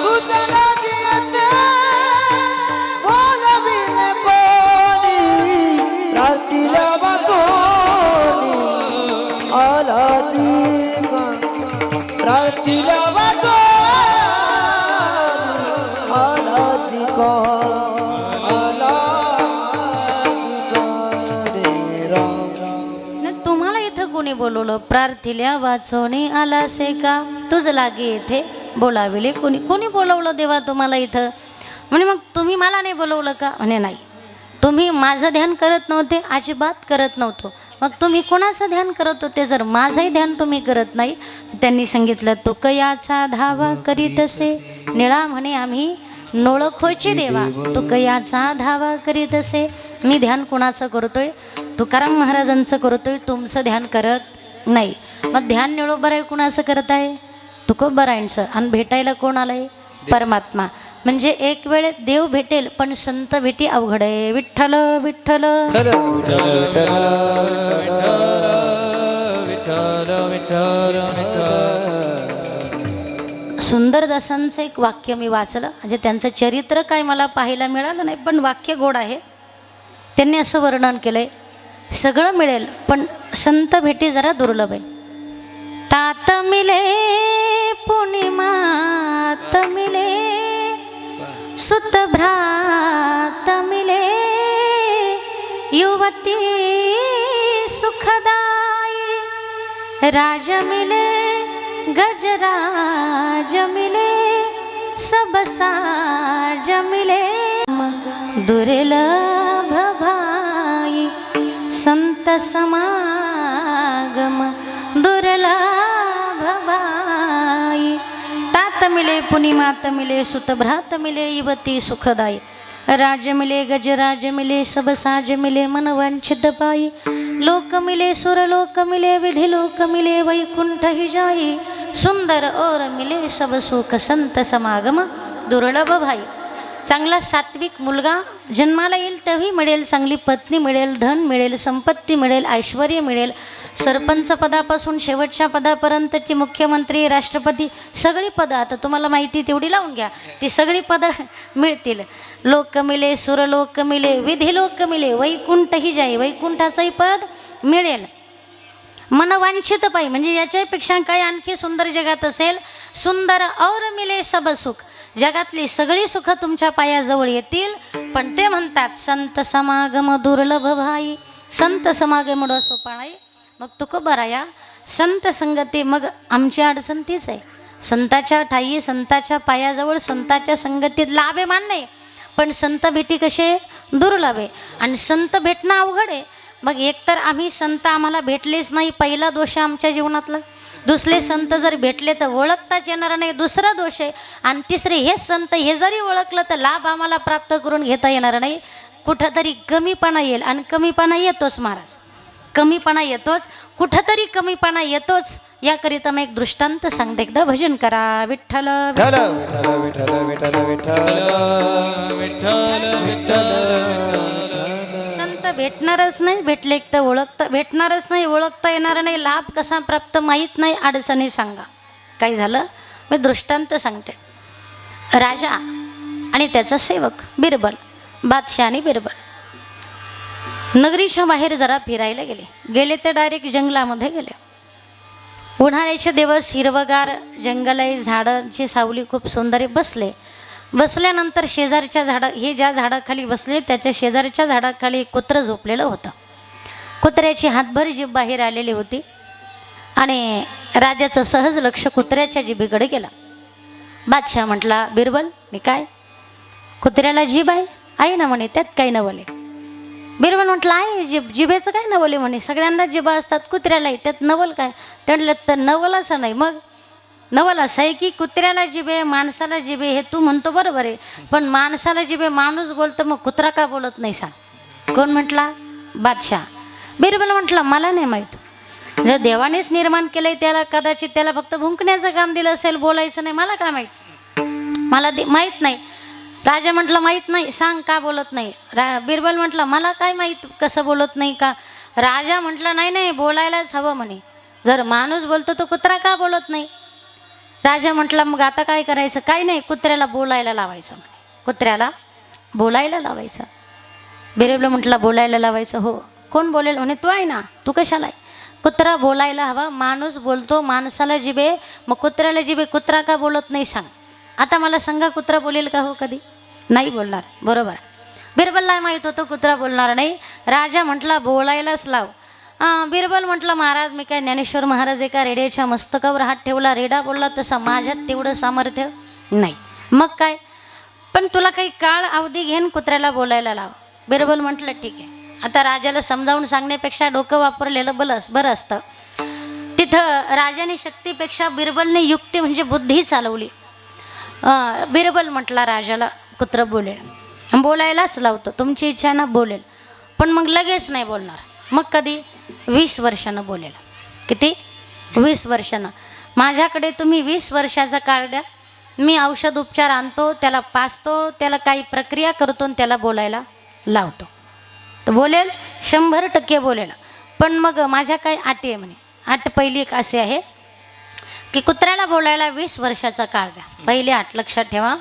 [SPEAKER 1] तुझला दियेते बोलाविले कोणी, प्रार्थीला वाचोनी आलासी का, प्रार्थीला वाचोनी आलासी का, आलासी का रे राम.
[SPEAKER 2] न तुम्हाला इथं कोणी बोलवलं? प्रार्थिल्या वाचवणे आलासे का, तुझ लागे येथे बोलाविले कोणी? कोणी बोलवलं देवा तुम्हाला इथं? म्हणे मग तुम्ही मला नाही बोलवलं का? म्हणे नाही, तुम्ही माझं ध्यान करत नव्हते, अजिबात करत नव्हतो. मग तुम्ही कोणाचं ध्यान करत होते जर माझंही ध्यान तुम्ही करत नाही? त्यांनी सांगितलं, तुकयाचा धावा करीतसे, निळा म्हणे आम्ही नोळखोची देवा, तुकयाचा धावा करीतसे. मी ध्यान कोणाचं करतोय? तुकाराम महाराजांचं करतोय, तुमचं ध्यान करत नाही. मग ध्यान निळोबाराय कुणाचं करत आहे? तुकोबारायांचं. आणि भेटायला कोण आलंय? परमात्मा. म्हणजे एक वेळ देव भेटेल पण संत भेटी अवघड आहे. विठ्ठल विठ्ठल सुंदरदासांचं एक वाक्य मी वाचलं, म्हणजे त्यांचं चरित्र काय मला पाहायला मिळालं नाही, पण वाक्य गोड आहे. त्यांनी असं वर्णन केलंय, सगळं मिळेल पण संत भेटी जरा दुर्लभ आहे. तात मिले पुण्यमात मिले, सुत भ्रात मिले, युवती सुखदाई, राज मिले गजराज मिले, सब साज मिले, दुर्लभ भाई संत समागम दुर्लभ भाई. तात मिले पुनिमात मिले, सुत भ्रात मिले, युवती सुखदाई, राज मिले गजराज मिले, सब साज मिले, मन वंचित पाई, लोक मिले सुरलोक मिले, विधि लोक मिले, वैकुंठ ही जाई, सुंदर और मिले सब सुख संत समागम दुर्लभ भाई. चांगला सात्विक मुलगा जन्माला येईल तेव्हा मिळेल, चांगली पत्नी मिळेल, धन मिळेल, संपत्ती मिळेल, ऐश्वर्य मिळेल, सरपंच पदापासून शेवटच्या पदापर्यंतची मुख्यमंत्री राष्ट्रपती सगळी पदं, आता तुम्हाला माहिती तेवढी लावून घ्या, ती सगळी पदं मिळतील. लोक मिले सुरलोक मिले, विधी लोक मिले, वैकुंठ ही जाई, वैकुंठाचंही पद मिळेल. मनवांछित पाई म्हणजे याच्यापेक्षा काय आणखी सुंदर जगात असेल? सुंदर और मिले सब सुख, जगातली सगळी सुख तुमच्या पायाजवळ येतील. पण ते म्हणतात संत समागम दुर्लभ भाई, संत समागम सोपाणाई. मग तुकोबाराया संत संगती, मग आमची अडचण तीच आहे. संताच्या ठाई, संताच्या पायाजवळ, संताच्या संगतीत लाभ आहे मान्य, पण संत भेटी कसे दुर्लभ आहे आणि संत भेटणं अवघड आहे. मग एकतर आम्ही संत आम्हाला भेटलेच नाही, पहिला दोष आमच्या जीवनातला. दुसरे संत जर भेटले तर ओळखताच येणार नाही, दुसरा दोष आहे. आणि तिसरे हे संत हे जरी ओळखलं तर लाभ आम्हाला प्राप्त करून घेता येणार नाही. कुठंतरी कमीपणा येईल आणि कमीपणा येतोच महाराज, कमीपणा येतोच, कुठंतरी कमीपणा येतोच. याकरिता मी एक दृष्टांत सांगते, एकदा भजन करा. विठ्ठल
[SPEAKER 1] विठ्ठल विठ्ठल विठ्ठल विठ्ठल
[SPEAKER 3] विठ्ठल विठ्ठल
[SPEAKER 2] संत भेटणारच नाही, भेटले तर भेटणारच नाही, ओळखता येणार नाही, लाभ कसा प्राप्त माहीत नाही. अडचणी सांगा. काय झालं मी दृष्टांत सांगते. राजा आणि त्याचा सेवक बिरबल, बादशाह आणि बिरबल नगरीच्या बाहेर जरा फिरायला गेले तर डायरेक्ट जंगलामध्ये गेले. उन्हाळ्याचे दिवस, हिरवगार जंगल आहे, झाडांची सावली खूप सुंदर आहे. बसल्यानंतर शेजारच्या हे ज्या झाडाखाली बसले त्याच्या शेजारच्या झाडाखाली एक कुत्रं झोपलेलं होतं. कुत्र्याची हातभर जीभ बाहेर आलेली होती आणि राजाचं सहज लक्ष कुत्र्याच्या जिभेकडे गेला. बादशाह म्हटला, बिरबल मी काय, कुत्र्याला जीभ आहे ना म्हणे, त्यात काही नवले. बिरबल म्हटलं आहे जिभेचं काय नवले म्हणे, सगळ्यांना जिभा असतात, कुत्र्यालाही, त्यात नवल काय. ते म्हटलं तर नवल असं नाही. मग नवल असं आहे की कुत्र्याला जिभे माणसाला जिभे, हे तू म्हणतो बरोबर आहे, पण माणसाला जिभे माणूस बोलतं, मग कुत्रा का बोलत नाही सांग. कोण म्हटला? बादशाह. बिरबल म्हटलं मला नाही माहीत, जर देवानेच निर्माण केलंय त्याला, कदाचित त्याला फक्त भुंकण्याचं काम दिलं असेल, बोलायचं नाही, मला काय माहीत, मला माहीत नाही. राजा म्हटलं माहीत नाही, सांग का बोलत नाही. बिरबल म्हटलं मला काय माहीत कसं बोलत नाही का. राजा म्हटलं नाही बोलायलाच हवं म्हणे, जर माणूस बोलतो तो कुत्रा का बोलत नाही. राजा म्हटला मग आता काय करायचं. काही नाही, कुत्र्याला बोलायला लावायचं म्हणे, कुत्र्याला बोलायला लावायचं. बिरबल म्हटला बोलायला लावायचं, हो कोण बोलेल म्हणे, तू आहे ना, तू कशाला आहे. कुत्रा बोलायला हवा, माणूस बोलतो, माणसाला जिभे, मग कुत्र्याला जिभे, कुत्रा का बोलत नाही सांग. आता मला सांगा कुत्रा बोलेल का? हो कधी नाही बोलणार, बरोबर. बिरबलला माहीत होतं कुत्रा बोलणार नाही. राजा म्हटला बोलायलाच लाव. बिरबल म्हटलं महाराज मी काय ज्ञानेश्वर महाराज एका रेड्याच्या मस्तकावर हात ठेवला, रेडा बोलला तसा माझ्यात तेवढं सामर्थ्य नाही. मग काय, पण तुला काही काळ अवधी घेऊन कुत्र्याला बोलायला लाव. बिरबल म्हटलं ठीक आहे. आता राजाला समजावून सांगण्यापेक्षा डोकं वापरलेलं बरं असतं. तिथं राजाने शक्तीपेक्षा बिरबलने युक्ती म्हणजे बुद्धी चालवली. बिरबल म्हटला राजाला कुत्र बोलेल, बोलायलाच लावतो, तुमची इच्छा ना बोलेल, पण मग लगेच नाही बोलणार. मग कधी? 20 वर्षानं बोलेल. किती? 20 वर्षानं. माझ्याकडे तुम्ही 20 वर्षाचा काळ द्या, मी औषध उपचार आणतो, त्याला पाचतो, त्याला काही प्रक्रिया करतो आणि त्याला बोलायला लावतो. तर बोलेल, 100% बोलेल. पण मग माझ्या काही अटी आहे म्हणे. अट पहिली एक असे आहे की कुत्र्याला बोलायला 20 वर्षाचा काळ द्या. पहिली अट लक्षात ठेवा,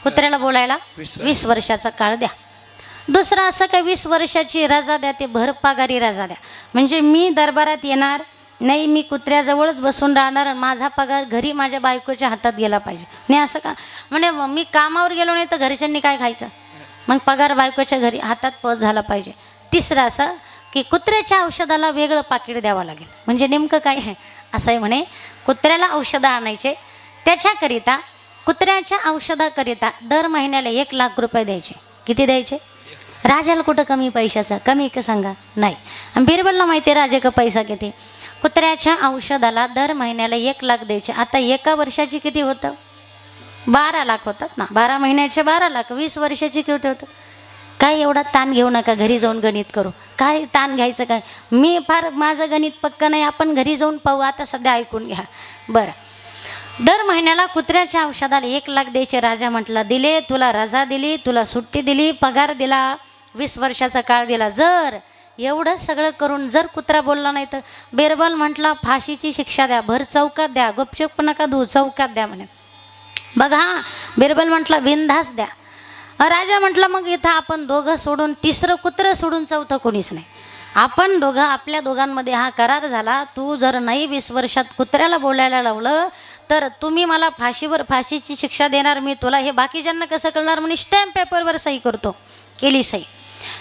[SPEAKER 2] कुत्र्याला बोलायला 20 वर्षाचा काळ द्या. दुसरं असं काय 20 वर्षाची रजा द्या, ते भरपगारी रजा द्या. म्हणजे मी दरबारात येणार नाही, मी कुत्र्याजवळच बसून राहणार आणि माझा पगार घरी माझ्या बायकोच्या हातात गेला पाहिजे. नाही असं का म्हणजे मी कामावर गेलो नाही तर घरच्यांनी काय खायचं, मग पगार बायकोच्या घरी हातात पोच झाला पाहिजे. तिसरं असं की कुत्र्याच्या औषधाला वेगळं पाकिट द्यावं लागेल. म्हणजे नेमकं काय आहे असं आहे म्हणे, कुत्र्याला औषधं आणायचे, त्याच्याकरिता कुत्र्याच्या औषधाकरिता दर महिन्याला 1 लाख रुपये द्यायचे. किती द्यायचे? राजाला कुठं कमी पैशाचा, कमी का सांगा नाही. आणि बिरबलला माहिती आहे राजा का पैसा किती. कुत्र्याच्या औषधाला दर महिन्याला 1 लाख द्यायचे. आता एका वर्षाची किती होतं? 12 लाख होतात ना. 12 महिन्याचे 12 लाख, 20 वर्षाची किती होतं. काय एवढा ताण घेऊ नका, घरी जाऊन गणित करू. काय ताण घ्यायचं काय, मी फार माझं गणित पक्का नाही, आपण घरी जाऊन पाहू. आता सध्या ऐकून घ्या बरं. दर महिन्याला कुत्र्याच्या औषधाला 1 लाख द्यायचे. राजा म्हटला दिले, तुला रजा दिली, तुला सुट्टी दिली, पगार दिला, 20 वर्षाचा काळ दिला. जर एवढं सगळं करून जर कुत्रा बोलला नाही तर बिरबल म्हटला फाशीची शिक्षा द्या, भर चौकात द्या, गुपचूप नका देऊ, चौकात द्या म्हणे. बघा बिरबल म्हटला बिनधास्त द्या. राजा म्हटला मग इथं आपण दोघं सोडून, तिसरं कुत्रं सोडून चौथं कोणीच नाही, आपण दोघं, आपल्या दोघांमध्ये हा करार झाला. तू जर नाही 20 वर्षात कुत्र्याला बोलायला लावलं तर तुम्ही मला फाशीची शिक्षा देणार, मी तुला. हे बाकीच्यांना कसं कळणार म्हणे, स्टॅम्प पेपरवर सही करतो. केली सही,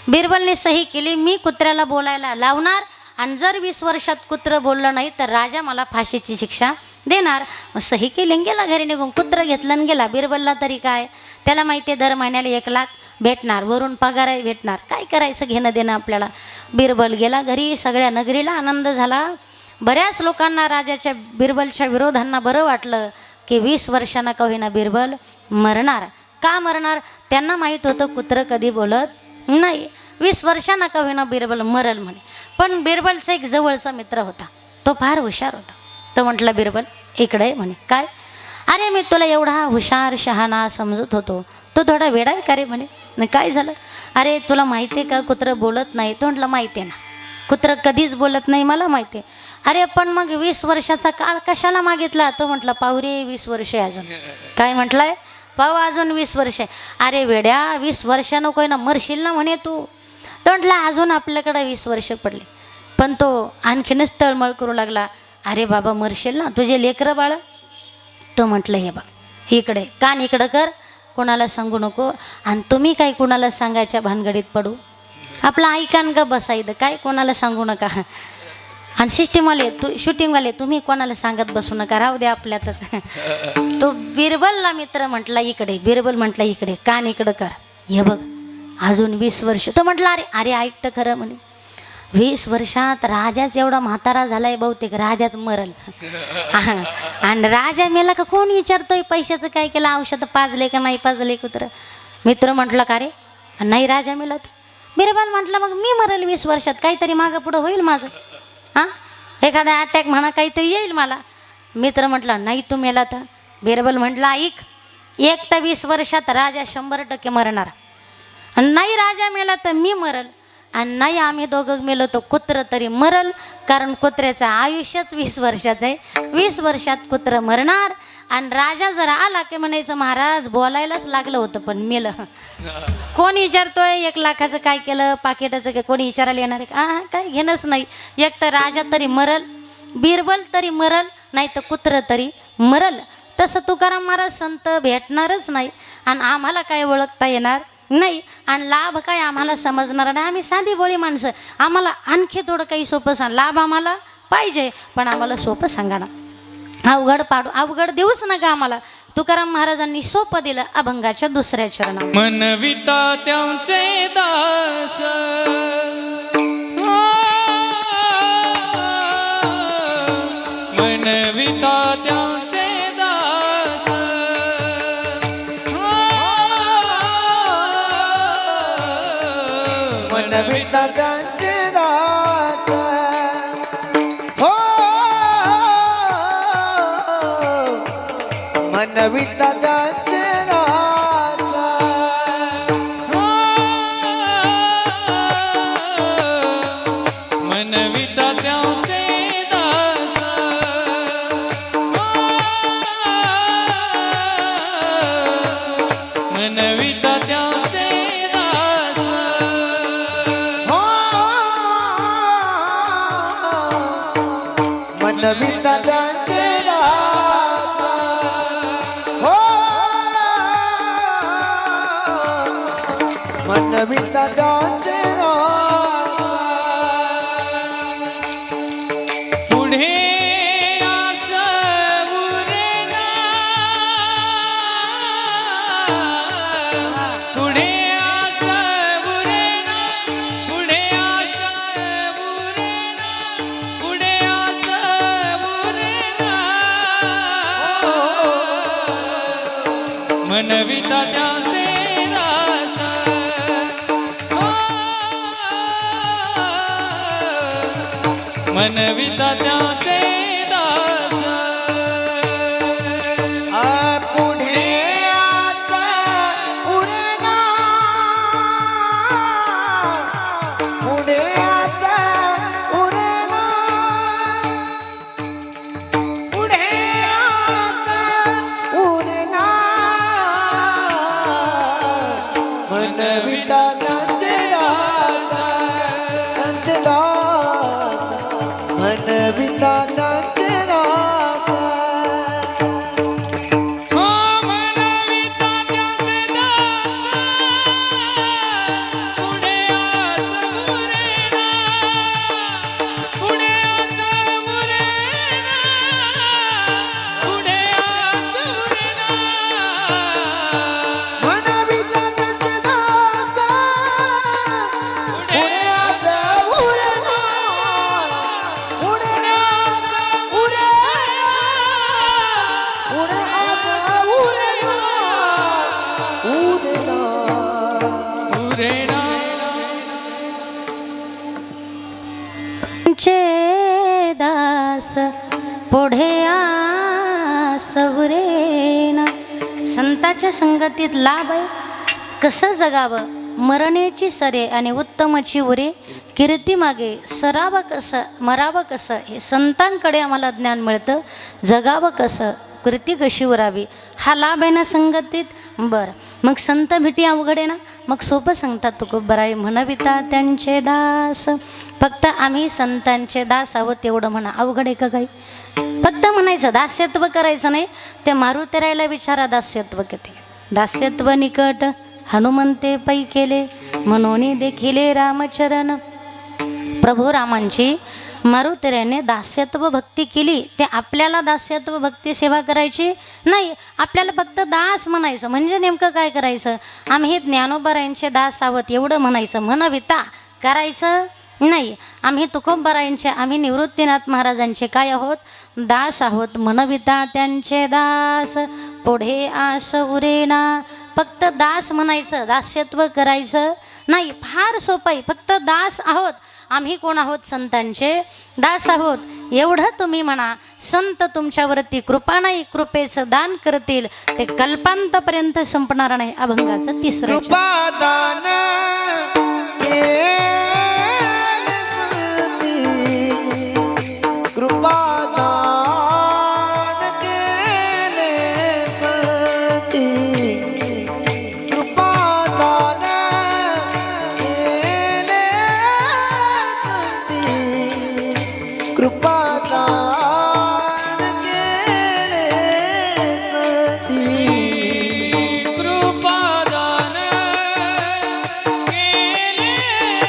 [SPEAKER 2] बिरबलने सही केली, मी कुत्र्याला बोलायला लावणार आणि जर 20 वर्षात कुत्रं बोललं नाही तर राजा मला फाशीची शिक्षा देणार. मग सही केली, गेला घरी निघून. कुत्रं घेतलं आणि गेला. बिरबलला तरी काय, त्याला माहिती आहे दर महिन्याला 1 लाख भेटणार, वरून पगारही भेटणार, काय करायचं घेणं देणं आपल्याला. बिरबल गेला घरी, सगळ्या नगरीला आनंद झाला. बऱ्याच लोकांना राजाच्या बिरबलच्या विरोधांना बरं वाटलं की 20 वर्षांना का होईना बिरबल मरणार. का मरणार? त्यांना माहीत होतं कुत्रं कधी बोलत नाही. 20 वर्षांना का होईना बिरबल मरल म्हणे. पण बिरबलचा एक जवळचा मित्र होता, तो फार हुशार होता. तो म्हटला बिरबल इकडे म्हणे. काय? अरे मी तुला एवढा हुशार शहाणा समजत होतो, तो थोडा वेडा आहे का रे म्हणे. काय झालं? अरे तुला माहिती आहे का कुत्रं बोलत नाही. तो म्हटलं माहिती आहे ना, कुत्रं कधीच बोलत नाही मला माहिती आहे. अरे पण मग 20 वर्षाचा काळ कशाला मागितला? तो म्हटलं पाहू रे 20 वर्ष आहे अजून. काय म्हटलंय? पाहू अजून 20 वर्ष आहे. अरे वेड्या 20 वर्षानं कोई ना मरशील ना म्हणे तू. तो म्हटलं अजून आपल्याकडे 20 वर्ष पडले. पण तो आणखीनच तळमळ करू लागला. अरे बाबा मरशील ना, तुझे लेकरं बाळ. तो म्हटलं हे बघ इकडे कान इकडं कर, कोणाला सांगू नको. आणि तुम्ही काही कोणाला सांगायच्या भानगडीत पडू. आपला ऐकान का बसायचं, काय कोणाला सांगू नका. आणि सिस्टीमवाले शूटिंगवाले तुम्ही कोणाला सांगत बसू नका, राहू द्या आपल्यातच. तो बिरबलला मित्र म्हटला इकडे. बिरबल म्हटला इकडे कान इकडं कर, हे बघ अजून 20 वर्ष. तो म्हटलं अरे अरे ऐकतं खरं म्हणे. 20 वर्षात राजाच एवढा म्हातारा झालाय, बहुतेक राजाच मरल. आणि राजा मेला का कोण विचारतोय पैशाचं काय केलं, औषध पाजले का नाही पाजले कुत्र. मित्र म्हटलं का रे नाही राजा मेला. तर बिरबल म्हटलं मग मी मरल 20 वर्षात, काहीतरी मागं पुढं होईल माझं. हां एखादा अटॅक म्हणा काहीतरी येईल मला. मित्र म्हटलं नाही तू मेला तर. बिरबल म्हटलं ऐक, एक तर 20 वर्षात राजा 100% मरणार. आणि नाही राजा मेला तर मी मरल. आणि नाही आम्ही दोघं मेलो तो कुत्रं तरी मरल, कारण कुत्र्याचं आयुष्यच 20 वर्षाचं आहे. 20 वर्षात कुत्रं मरणार. आणि राजा जर आला की म्हणायचं महाराज बोलायलाच लागलं होतं पण मेलं. कोण विचारतोय 1 लाखाचं काय केलं पाकिटाचं, काय कोणी विचारायला येणार आहे का? काय घेणंच नाही. एक तर राजा तरी मरल, बिरबल तरी मरल, नाही तर कुत्रं तरी मरल. तसं तुकाराम महाराज संत भेटणारच नाही. आणि आम्हाला काय ओळखता येणार नाही. आणि लाभ काय आम्हाला समजणार नाही. आम्ही साधी बोळी माणसं, आम्हाला आणखी थोडं काही सोपं सांग. लाभ आम्हाला पाहिजे पण आम्हाला सोपं सांगा ना. अवघड देऊच नका आम्हाला. तुकाराम महाराजांनी सोपं दिलं अभंगाच्या 2ऱ्या चरणात.
[SPEAKER 3] मनविता त्यांचे दास मनविता त्यांचे दास
[SPEAKER 1] मनविता त्यांचे दास हो, मनविता त्यांचे दास
[SPEAKER 3] मनविता त्यांचे दास मनविता त्यांचे दास
[SPEAKER 1] मनविता त्यांचे दास हो, मनविता त्यांचे दास
[SPEAKER 3] पुढे आस उरेना पुढे आस उरेना पुढे आस उरेना पुढे आस उरेना मनविता त्यांचे दास मनविता त्यांचे दास
[SPEAKER 1] पुढे आस उरेना पुढे आस उरेना पुढे आस उरेना मनविता त्यांचे दास त्यांचे दास मनविता त्यांचे दास
[SPEAKER 3] हो मनविता त्यांचे दास पुढे आस उरेना पुढे आस उरेना पुढे आस उरेना
[SPEAKER 1] मनविता त्यांचे दास पुढे आस उरेना पुढे आस
[SPEAKER 2] दास पुढे आसवरेना. संताच्या संगतीत लाभ आहे. कसं जगावं मरणेची सरे आणि उत्तमची उरे. कीर्ती मागे सरावं कसं मरावं कसं हे संतांकडे आम्हाला ज्ञान मिळतं. जगावं कसं कीर्ती कशी उरावी हा लाभ आहे ना संगतीत. बरं मग संत भेटी अवघड आहे ना. मग सोपं सांगतात तुकोबराय म्हणविता त्यांचे दास. फक्त आम्ही संतांचे दास आहोत तेवढं म्हणा. अवघड आहे का काही. फक्त म्हणायचं दास्यत्व करायचं नाही. ते मारुतीरायला विचारा दास्यत्व किती. दास्यत्व निकट हनुमंते पै केले म्हणून देखिले रामचरण. प्रभू रामांची मारुतीरायाने दास्यत्व भक्ती केली. ते आपल्याला दास्यत्व भक्ती सेवा करायची नाही. आपल्याला फक्त दास म्हणायचं. म्हणजे नेमकं काय करायचं. आम्ही ज्ञानोबारायांचे दास आहोत एवढं म्हणायचं. म्हणविता करायचं नाही. आम्ही तुकोबरायांचे आम्ही निवृत्तीनाथ महाराजांचे काय आहोत दास आहोत. म्हणविता त्यांचे दास पुढे आस उरेना. फक्त दास म्हणायचं दास्यत्व करायचं नाही. फार सोपं आहे. फक्त दास आहोत आम्ही. कोण आहोत संतांचे दास आहोत एवढं तुम्ही म्हणा. संत तुमच्यावरती कृपा नाही कृपेचं दान करतील. ते कल्पांतापर्यंत संपणार नाही. अभंगाचं तिसरं
[SPEAKER 1] कृपादान
[SPEAKER 3] कृपादान केले सती. कृपादान केले सती. कृपादान केले सती. कृपादान केले सती.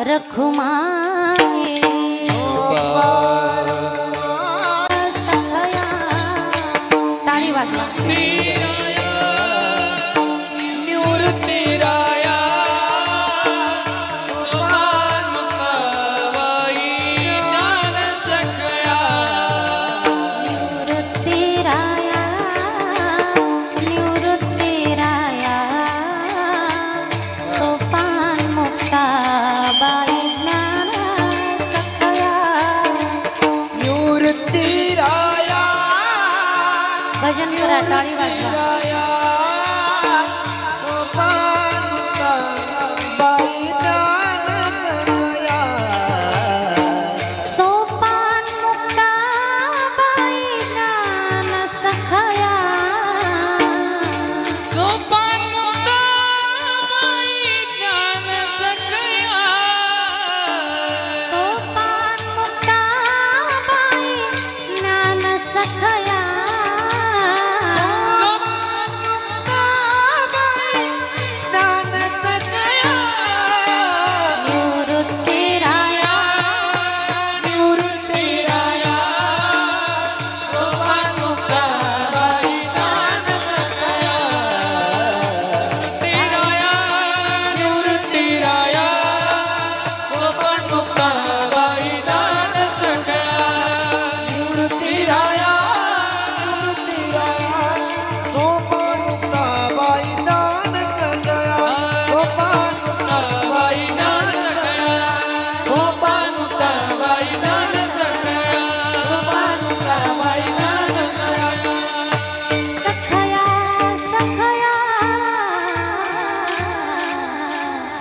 [SPEAKER 2] रखुमाई सखया. टाळी वाजवा.
[SPEAKER 3] निवृत्तीराया सोपान मुक्ताबाई ज्ञान सखया.
[SPEAKER 2] निवृत्तीराया निवृत्तीराया सोपान मुक्ताबाई ज्ञान सखया.
[SPEAKER 1] निवृत्तीराया
[SPEAKER 2] भजन करा. टाळी वाजवा. सोपान सखया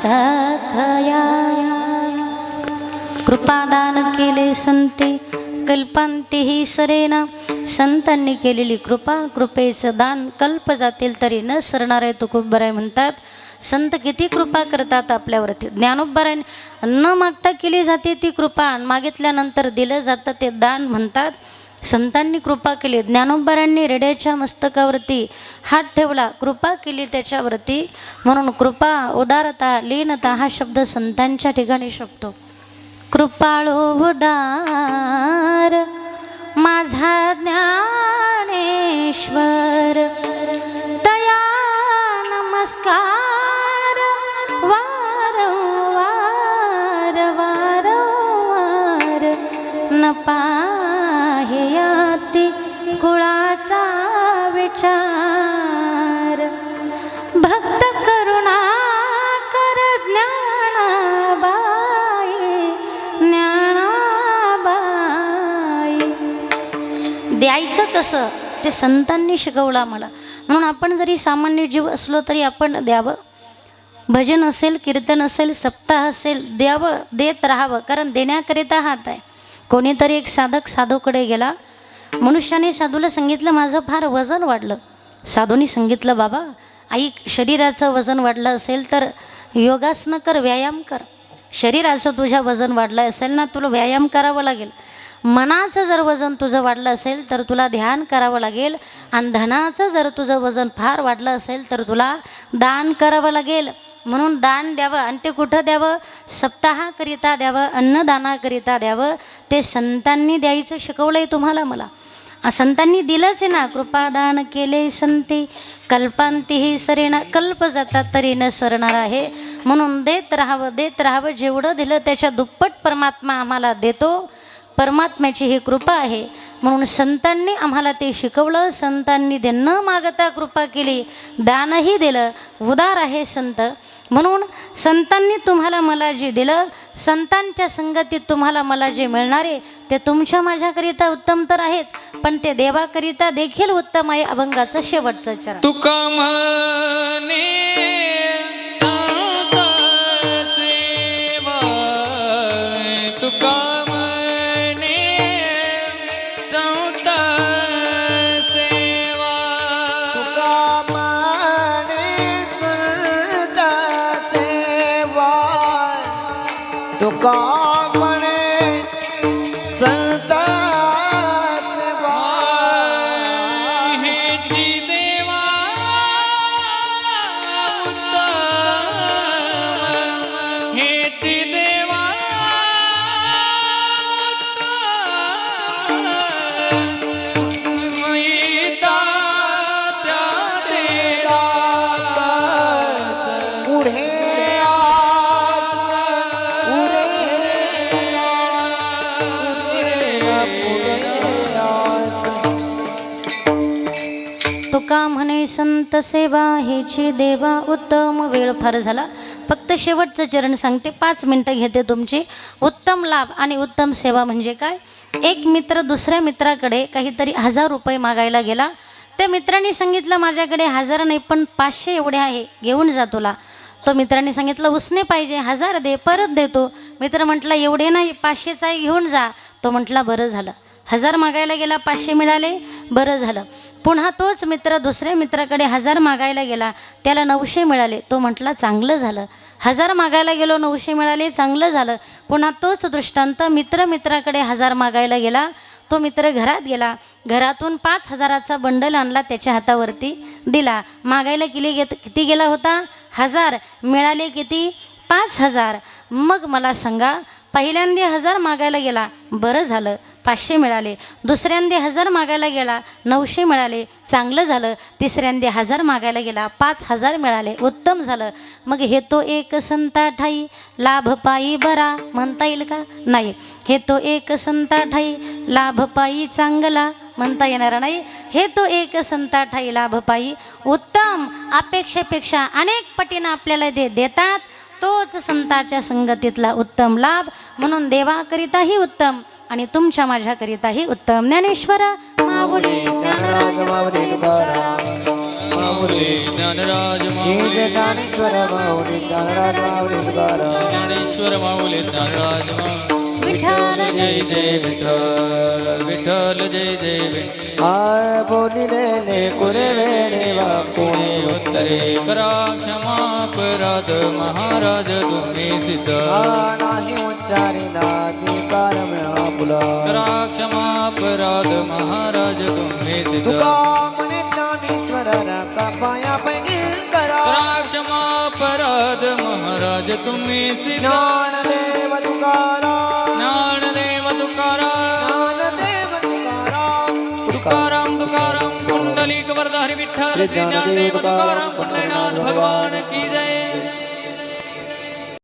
[SPEAKER 2] सखया कृपादान केले संते कल्पांतीही सरेना. संतांनी केलेली कृपा, कृपेचं दान कल्प जातील तरी न सरणारे तुकोबराय म्हणतात. संत किती कृपा करतात आपल्यावरती. ज्ञानोबराय न मागता केली जाते ती कृपा, आणि मागितल्यानंतर दिलं जातं ते दान म्हणतात. संतांनी कृपा केली. ज्ञानोबरांनी रेड्याच्या मस्तकावरती हात ठेवला, कृपा केली त्याच्यावरती. म्हणून कृपा, उदारता, लीनता हा शब्द संतांच्या ठिकाणी शोभतो. कृपाळू उदार माझा ज्ञानेश्वर, तया नमस्कार वारंवार वारंवार. न पाह्याती कुळाचा विचार, भक्त करुणा कर ज्ञानाबाई ज्ञानाबाई. द्यायचं कसं ते संतांनी शिकवलं आम्हाला. म्हणून आपण जरी सामान्य जीव असलो तरी आपण द्यावं. भजन असेल, कीर्तन असेल, सप्ताह असेल, द्यावं, देत राहावं. कारण देण्याकरिता हात आहे. कोणीतरी एक साधक साधूकडे गेला. मनुष्याने साधूला सांगितलं माझं फार वजन वाढलं. साधूने सांगितलं बाबा ऐक, शरीराचं वजन वाढलं असेल तर योगासनं कर, व्यायाम कर. शरीराचं तुझ्या वजन वाढलं असेल ना, तुला व्यायाम करावं लागेल. मनाचं जर वजन तुझं वाढलं असेल तर तुला ध्यान करावं लागेल. आणि धनाचं जर तुझं वजन फार वाढलं असेल तर तुला दान करावं लागेल. म्हणून दान द्यावं. आणि ते कुठं द्यावं? सप्ताहाकरिता द्यावं, अन्नदानाकरिता द्यावं. ते संतांनी द्यायचं शिकवलं आहे तुम्हाला मला. संतांनी दिलंच आहे ना. कृपादान केले संते कल्पांतीही सरेना. कल्प जातात तरी न सरणार आहे. म्हणून देत राहावं, देत राहावं. जेवढं दिलं त्याच्या दुप्पट परमात्मा आम्हाला देतो. परमात्म्याची ही कृपा आहे. म्हणून संतांनी आम्हाला ते शिकवलं. संतांनी ते न मागता कृपा केली, दानही दिलं. उदार आहे संत. म्हणून संतांनी तुम्हाला मला जे दिलं, संतांच्या संगतीत तुम्हाला मला जे मिळणारे ते तुमच्या माझ्याकरिता उत्तम तर आहेच, पण ते देवाकरिता देखील उत्तम आहे. अभंगाचं शेवटचं चरण.
[SPEAKER 3] तुका म्हणे संत सेवा, तुका
[SPEAKER 1] तुका म्हणे संता सेवा,
[SPEAKER 3] हेची देवा उत्तम, हेची देवा मैता त्या देवा
[SPEAKER 1] पुढे
[SPEAKER 2] तुका म्हणे संत सेवा, हेची देवा उत्तम. वेळ फार झाला, फक्त शेवटचं चरण सांगते. 5 मिनटं घेते तुमची. उत्तम लाभ आणि उत्तम सेवा म्हणजे काय? एक मित्र दुसऱ्या मित्राकडे काहीतरी 1000 रुपये मागायला गेला. त्या मित्रांनी सांगितलं माझ्याकडे 1000 नाही पण 500 एवढे आहे, घेऊन जा तुला. तो मित्रांनी सांगितलं उसने पाहिजे, 1000 दे, परत देतो. मित्र म्हटला एवढे नाही, 500च आहे, घेऊन जा. तो म्हटला बरं झालं. 1000 मागायला गेला, 500 मिळाले, बरं झालं. पुन्हा तोच मित्र दुसऱ्या मित्राकडे 1000 मागायला गेला, त्याला 900 मिळाले. तो म्हटला चांगलं झालं. 1000 मागायला गेलो, 900 मिळाले, चांगलं झालं. पुन्हा तोच दृष्टांत, मित्राकडे 1000 मागायला गेला, तो मित्र घरात गेला. घरातून 5,000चा बंडल आणला, त्याच्या हातावरती दिला. मागायला किती गेला होता? 1000. मिळाले किती? 5,000. मग मला सांगा, पहिल्यांदा 1000 मागायला गेला, बरं झालं 500 मिळाले. दुसऱ्यांदा 1000 मागायला गेला, 900 मिळाले, चांगलं झालं. तिसऱ्यांदा 1000 मागायला गेला, 5000 मिळाले, उत्तम झालं. मग हे तो एक संता ठाई लाभ पायी बरा म्हणता येईल का? नाही. हे तो एक संता ठाई लाभ पायी चांगला म्हणता येणार नाही. हे तो एक संता ठाई लाभ पायी उत्तम, अपेक्षेपेक्षा अनेक पटीनं आपल्याला देतात. तोच संताच्या संगतीतला उत्तम लाभ. म्हणून देवाकरिताही उत्तम आणि तुमच्या माझ्याकरिताही उत्तम. ज्ञानेश्वर माऊली ज्ञानराज
[SPEAKER 1] माऊली तुकाराम
[SPEAKER 3] माऊली ज्ञानराज
[SPEAKER 1] जय ज्ञानेश्वर माऊली ज्ञानराज माऊली तुकाराम
[SPEAKER 3] ज्ञानेश्वर माऊली ज्ञानराज
[SPEAKER 2] विठ्ठल
[SPEAKER 3] जय जय विठ्ठल विठ्ठल जय जय विठ्ठल.
[SPEAKER 1] आय बोलिलेले कुरे वेळे वाकुणे
[SPEAKER 3] उत्तरे करा क्षमा अपराध महाराज तुम्ही सिद्ध.
[SPEAKER 1] नाही उच्चारिला धिकार मिळा पुला
[SPEAKER 3] करा क्षमा अपराध महाराज तुम्ही सिद्ध.
[SPEAKER 1] तुका म्हणे ज्ञानेश्वर का पाया पैकी करा
[SPEAKER 3] करा क्षमा अपराध महाराज तुम्ही सिद्ध.
[SPEAKER 1] ज्ञानदेव तुकाराम
[SPEAKER 3] ज्ञानदेव तुकाराम
[SPEAKER 1] ज्ञानदेव तुकाराम
[SPEAKER 3] तुकाराम तुकाराम कुंडलिक वरदारी विठ्ठल श्री ज्ञानदेव तुकाराम पंढरीनाथ भगवान की